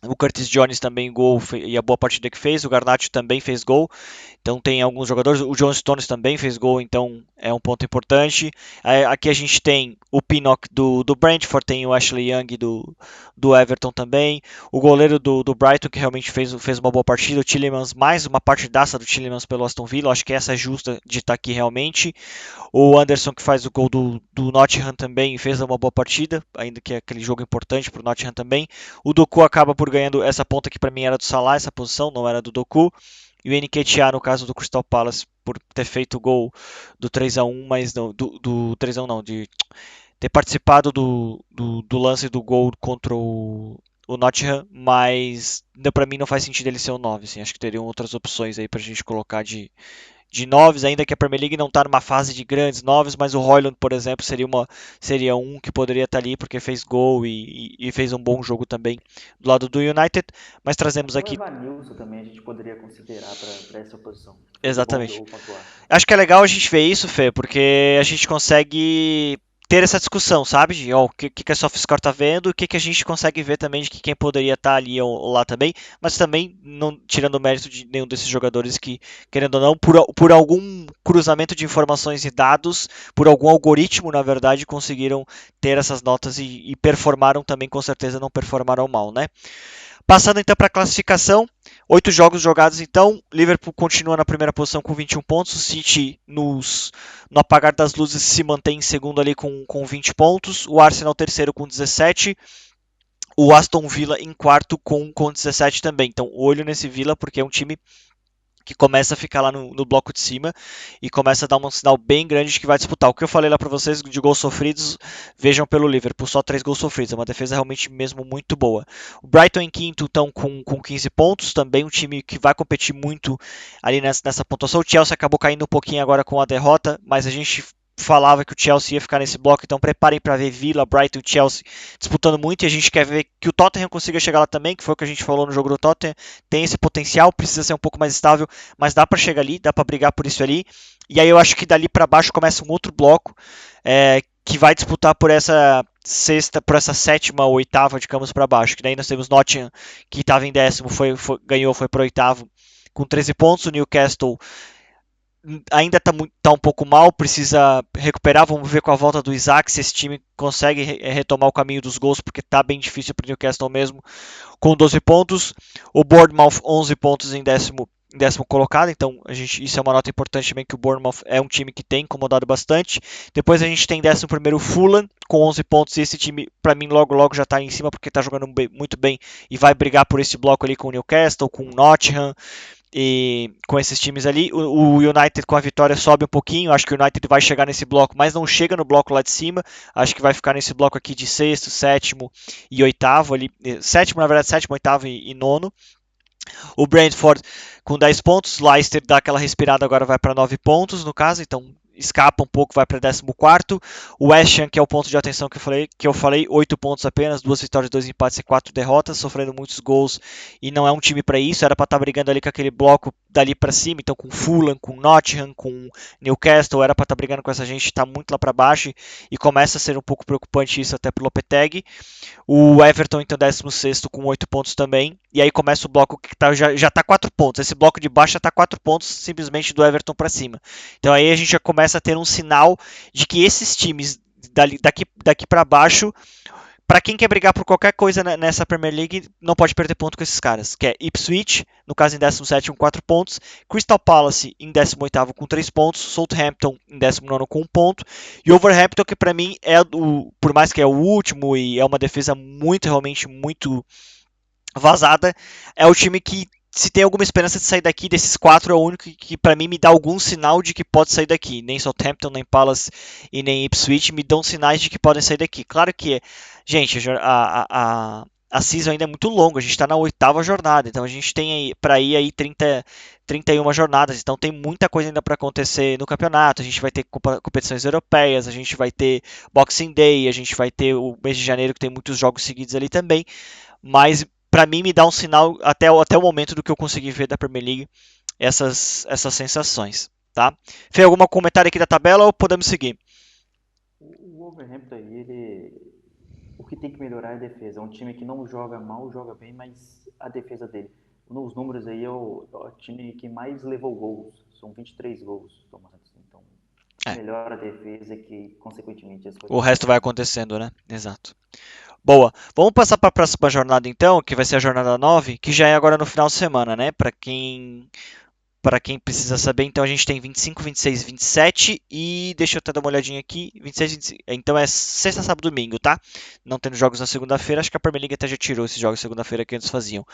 O Curtis Jones também gol e a boa partida que fez. O Garnacho também fez gol. Então tem alguns jogadores. O John Stones também fez gol, então é um ponto importante. Aqui a gente tem o Pinnock do Brentford, tem o Ashley Young do Everton também. O goleiro do Brighton, que realmente fez uma boa partida. O Tielemans, mais uma partidaça do Tielemans pelo Aston Villa. Acho que essa é justa de estar aqui realmente. O Anderson, que faz o gol do Nottingham também, fez uma boa partida, ainda que é aquele jogo importante para o Nottingham também. O Doku acaba por ganhando essa ponta que para mim era do Salah, essa posição, não era do Doku. E o Nketiah, no caso do Crystal Palace, por ter feito o gol do 3-1, mas não, do 3-1 não, de ter participado do lance do gol contra o Nottingham, mas para mim não faz sentido ele ser o 9, assim, acho que teriam outras opções aí pra gente colocar de noves, ainda que a Premier League não está numa fase de grandes noves, mas o Højlund, por exemplo, seria um que poderia estar ali porque fez gol e fez um bom jogo também do lado do United, mas trazemos
Até o
aqui
Evanilson também a gente poderia considerar para essa posição. Fazer bom
exatamente.
jogo contra o Arsenal.
Acho que é legal a gente ver isso, Fê, porque a gente consegue ter essa discussão, sabe? De ó, o que a SofaScore tá vendo, o que a gente consegue ver também de que quem poderia estar ali ou lá também, mas também não tirando o mérito de nenhum desses jogadores que, querendo ou não, por algum cruzamento de informações e dados, por algum algoritmo, na verdade, conseguiram ter essas notas e performaram também, com certeza não performaram mal, né? Passando então para a classificação, 8 jogos jogados então, Liverpool continua na primeira posição com 21 pontos, o City no apagar das luzes se mantém em segundo ali com 20 pontos, o Arsenal terceiro com 17, o Aston Villa em quarto com 17 também. Então, olho nesse Villa porque é um time que começa a ficar lá no bloco de cima e começa a dar um sinal bem grande de que vai disputar. O que eu falei lá para vocês de gols sofridos, vejam pelo Liverpool, só 3 gols sofridos, é uma defesa realmente mesmo muito boa. O Brighton em quinto estão com 15 pontos, também um time que vai competir muito ali nessa pontuação. O Chelsea acabou caindo um pouquinho agora com a derrota, mas a gente falava que o Chelsea ia ficar nesse bloco, então preparem para ver Villa, Brighton e Chelsea disputando muito e a gente quer ver que o Tottenham consiga chegar lá também, que foi o que a gente falou no jogo do Tottenham, tem esse potencial, precisa ser um pouco mais estável, mas dá para chegar ali, dá para brigar por isso ali. E aí eu acho que dali para baixo começa um outro bloco que vai disputar por essa sexta, por essa sétima ou oitava, digamos, para baixo. Que daí nós temos Nottingham, que estava em décimo, ganhou, foi para oitavo com 13 pontos. O Newcastle ainda tá um pouco mal, precisa recuperar. Vamos ver com a volta do Isaac se esse time consegue retomar o caminho dos gols, porque tá bem difícil para o Newcastle mesmo, com 12 pontos. O Bournemouth, 11 pontos em décimo colocado, então isso é uma nota importante também, que o Bournemouth é um time que tem incomodado bastante. Depois a gente tem 11º o Fulham com 11 pontos, e esse time para mim logo logo já está em cima porque está jogando muito bem e vai brigar por esse bloco ali com o Newcastle, com o Nottingham e com esses times ali. O United com a vitória sobe um pouquinho, acho que o United vai chegar nesse bloco, mas não chega no bloco lá de cima, acho que vai ficar nesse bloco aqui de sexto, sétimo e oitavo ali, sétimo na verdade, sétimo, oitavo e nono. O Brentford com 10 pontos, Leicester dá aquela respirada, agora vai para 9 pontos no caso, então escapa um pouco, vai para 14º. O West Ham, que é o ponto de atenção que eu falei 8 pontos apenas, 2 vitórias, 2 empates e 4 derrotas, sofrendo muitos gols e não é um time para isso, era para estar brigando ali com aquele bloco dali para cima, então com Fulham, com Nottingham, com Newcastle, era para estar brigando com essa gente, está muito lá para baixo e começa a ser um pouco preocupante isso até pro Lopetegui. O Everton, então, 16º com 8 pontos também. E aí começa o bloco que já tá 4 pontos. Esse bloco de baixo já tá 4 pontos simplesmente do Everton para cima. Então aí a gente já começa a ter um sinal de que esses times daqui para baixo, para quem quer brigar por qualquer coisa nessa Premier League, não pode perder ponto com esses caras. Que é Ipswich, no caso em 17º com 4 pontos, Crystal Palace em 18º com 3 pontos, Southampton em 19º com 1 ponto, e Wolverhampton, que para mim por mais que é o último e é uma defesa realmente muito vazada, é o time que, se tem alguma esperança de sair daqui, desses 4 é o único que para mim me dá algum sinal de que pode sair daqui. Nem Southampton, nem Palace e nem Ipswich me dão sinais de que podem sair daqui. Claro que, gente, a season ainda é muito longa, a gente está na 8ª jornada, então a gente tem para ir aí 31 jornadas, então tem muita coisa ainda para acontecer no campeonato. A gente vai ter competições europeias, a gente vai ter Boxing Day, a gente vai ter o mês de janeiro que tem muitos jogos seguidos ali também, mas para mim me dá um sinal até o momento do que eu consegui ver da Premier League, essas sensações, tá? Fez algum comentário aqui da tabela ou podemos seguir?
O Wolverhampton aí, o que tem que melhorar é a defesa. É um time que não joga mal, joga bem, mas a defesa dele. Nos números aí é o time que mais levou gols. São 23 gols, Thomas. Então,
É,
melhora a defesa que, consequentemente, as
o
coisas vão
resto vai
melhorar.
acontecendo, né? Exato. Boa. Vamos passar para a próxima jornada então, que vai ser a jornada 9, que já é agora no final de semana, né? Para quem para quem precisa saber, então a gente tem 25, 26, 27 e deixa eu até dar uma olhadinha aqui, 26, 25, então é sexta, sábado, domingo, tá? Não tendo jogos na segunda-feira, acho que a Premier League até já tirou esses jogos segunda-feira que antes faziam.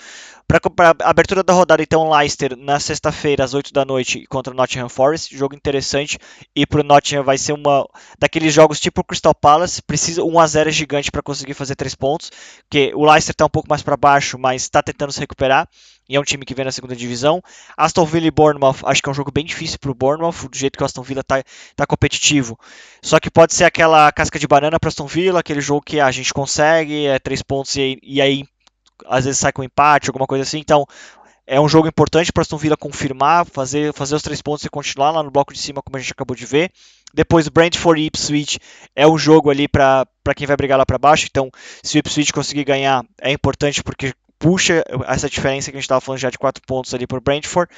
Para a abertura da rodada, então, Leicester na sexta-feira às 8 da noite contra o Nottingham Forest, jogo interessante, e para o Nottingham vai ser uma daqueles jogos tipo o Crystal Palace, precisa 1-0 é gigante para conseguir fazer 3 pontos, porque o Leicester está um pouco mais para baixo, mas está tentando se recuperar, e é um time que vem na segunda divisão. Aston Villa e Bournemouth, acho que é um jogo bem difícil para o Bournemouth, do jeito que o Aston Villa tá competitivo. Só que pode ser aquela casca de banana para Aston Villa, aquele jogo que a gente consegue, é 3 pontos e aí às vezes sai com empate, alguma coisa assim. Então é um jogo importante para Aston Villa confirmar, fazer os 3 pontos e continuar lá no bloco de cima, como a gente acabou de ver. Depois Brentford e Ipswich é um jogo ali para quem vai brigar lá para baixo. Então, se o Ipswich conseguir ganhar, é importante porque puxa essa diferença que a gente estava falando já de 4 pontos ali para o Brentford.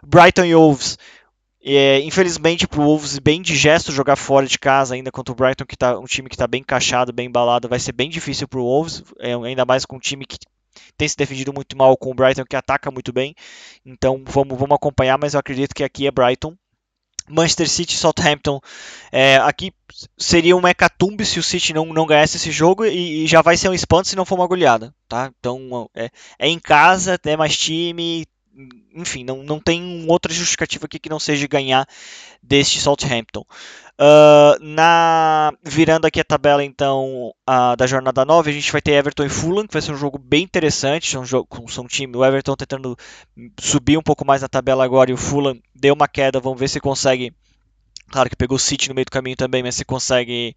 Brighton e Wolves. Infelizmente para o Wolves bem digesto jogar fora de casa ainda contra o Brighton, que tá um time que está bem encaixado, bem embalado, vai ser bem difícil para o Wolves, ainda mais com um time que tem se defendido muito mal, com o Brighton que ataca muito bem. Então vamos acompanhar, mas eu acredito que aqui é Brighton. Manchester City e Southampton. Aqui seria um hecatombe se o City não ganhasse esse jogo e já vai ser um espanto se não for uma goleada. Tá? Então é em casa, é mais time. Enfim, não tem outra justificativa aqui que não seja ganhar deste Southampton. Virando aqui a tabela então da jornada 9, a gente vai ter Everton e Fulham, que vai ser um jogo bem interessante. São time, o Everton tentando subir um pouco mais na tabela agora e o Fulham deu uma queda. Vamos ver se consegue. Claro que pegou o City no meio do caminho também, mas se consegue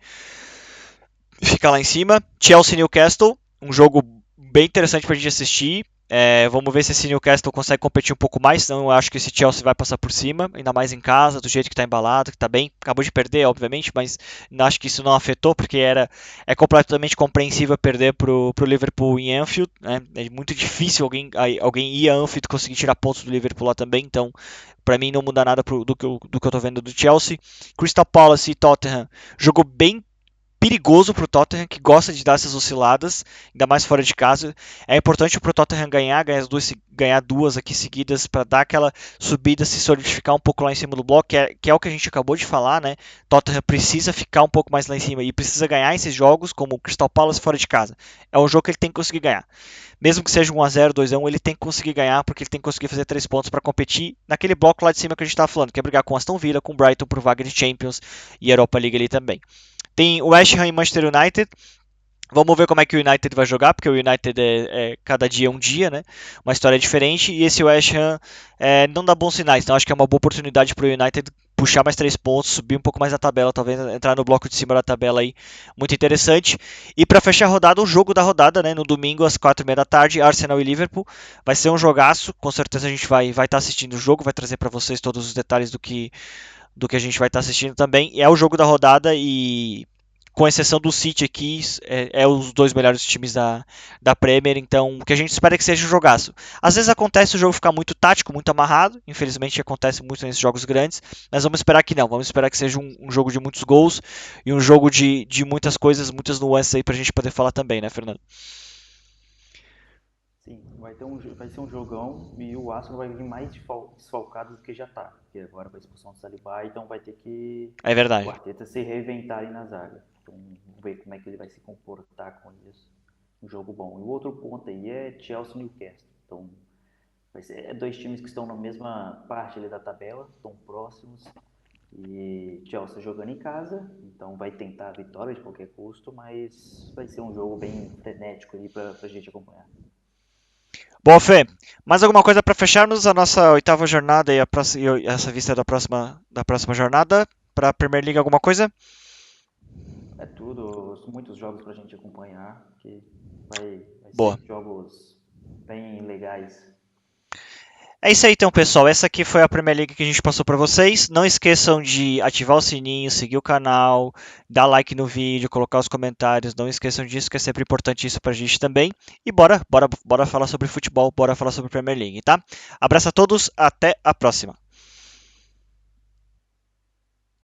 ficar lá em cima. Chelsea e Newcastle, um jogo bem interessante para a gente assistir. Vamos ver se esse Newcastle consegue competir um pouco mais, senão eu acho que esse Chelsea vai passar por cima, ainda mais em casa, do jeito que está embalado, que está bem. Acabou de perder, obviamente, mas acho que isso não afetou, porque é completamente compreensível perder para o Liverpool em Anfield. Né? É muito difícil alguém ir a Anfield e conseguir tirar pontos do Liverpool lá também, então para mim não muda nada do que eu estou vendo do Chelsea. Crystal Palace e Tottenham, jogou bem perigoso para o Tottenham, que gosta de dar essas osciladas, ainda mais fora de casa. É importante para o Tottenham ganhar duas aqui seguidas para dar aquela subida, se solidificar um pouco lá em cima do bloco, que é o que a gente acabou de falar, né? Tottenham precisa ficar um pouco mais lá em cima e precisa ganhar esses jogos, como o Crystal Palace fora de casa. É um jogo que ele tem que conseguir ganhar. Mesmo que seja 1-0, 2-1, ele tem que conseguir ganhar, porque ele tem que conseguir fazer 3 pontos para competir naquele bloco lá de cima que a gente estava falando, que é brigar com Aston Villa, com Brighton por vaga de Champions e Europa League ali também. Tem o West Ham e Manchester United. Vamos ver como é que o United vai jogar, porque o United cada dia é um dia, né? Uma história diferente. E esse West Ham não dá bons sinais. Então acho que é uma boa oportunidade para o United puxar mais 3 pontos, subir um pouco mais na tabela, talvez entrar no bloco de cima da tabela aí. Muito interessante. E para fechar a rodada, o jogo da rodada, né? No domingo às 4h30 da tarde, Arsenal e Liverpool. Vai ser um jogaço. Com certeza a gente vai estar assistindo o jogo, vai trazer para vocês todos os detalhes do que a gente vai estar assistindo também. É o jogo da rodada e, com exceção do City aqui, os dois melhores times da Premier, então o que a gente espera é que seja um jogaço. Às vezes acontece o jogo ficar muito tático, muito amarrado, infelizmente acontece muito nesses jogos grandes, mas vamos esperar que não, vamos esperar que seja um jogo de muitos gols e um jogo de muitas coisas, muitas nuances aí pra gente poder falar também, né, Fernando?
Sim, vai ser um jogão e o Arsenal vai vir mais desfalcado do que já tá. Porque agora com a expulsão do Saliba, então vai ter que
É
o
verdade.
Arteta se reinventar aí na zaga. Então vamos ver como é que ele vai se comportar com isso. Um jogo bom. E o outro ponto aí é Chelsea e Newcastle. Então dois times que estão na mesma parte ali da tabela, estão próximos. E Chelsea jogando em casa, então vai tentar a vitória de qualquer custo, mas vai ser um jogo bem frenético aí pra gente acompanhar.
Bom, Fê, mais alguma coisa para fecharmos a nossa oitava jornada e essa vista da próxima jornada para a Premier League? Alguma coisa?
É tudo, muitos jogos pra gente acompanhar, que vai
Boa.
ser jogos bem legais.
É isso aí então, pessoal. Essa aqui foi a Premier League que a gente passou para vocês. Não esqueçam de ativar o sininho, seguir o canal, dar like no vídeo, colocar os comentários. Não esqueçam disso, que é sempre importante isso pra gente também. E bora falar sobre futebol, bora falar sobre Premier League, tá? Abraço a todos, até a próxima.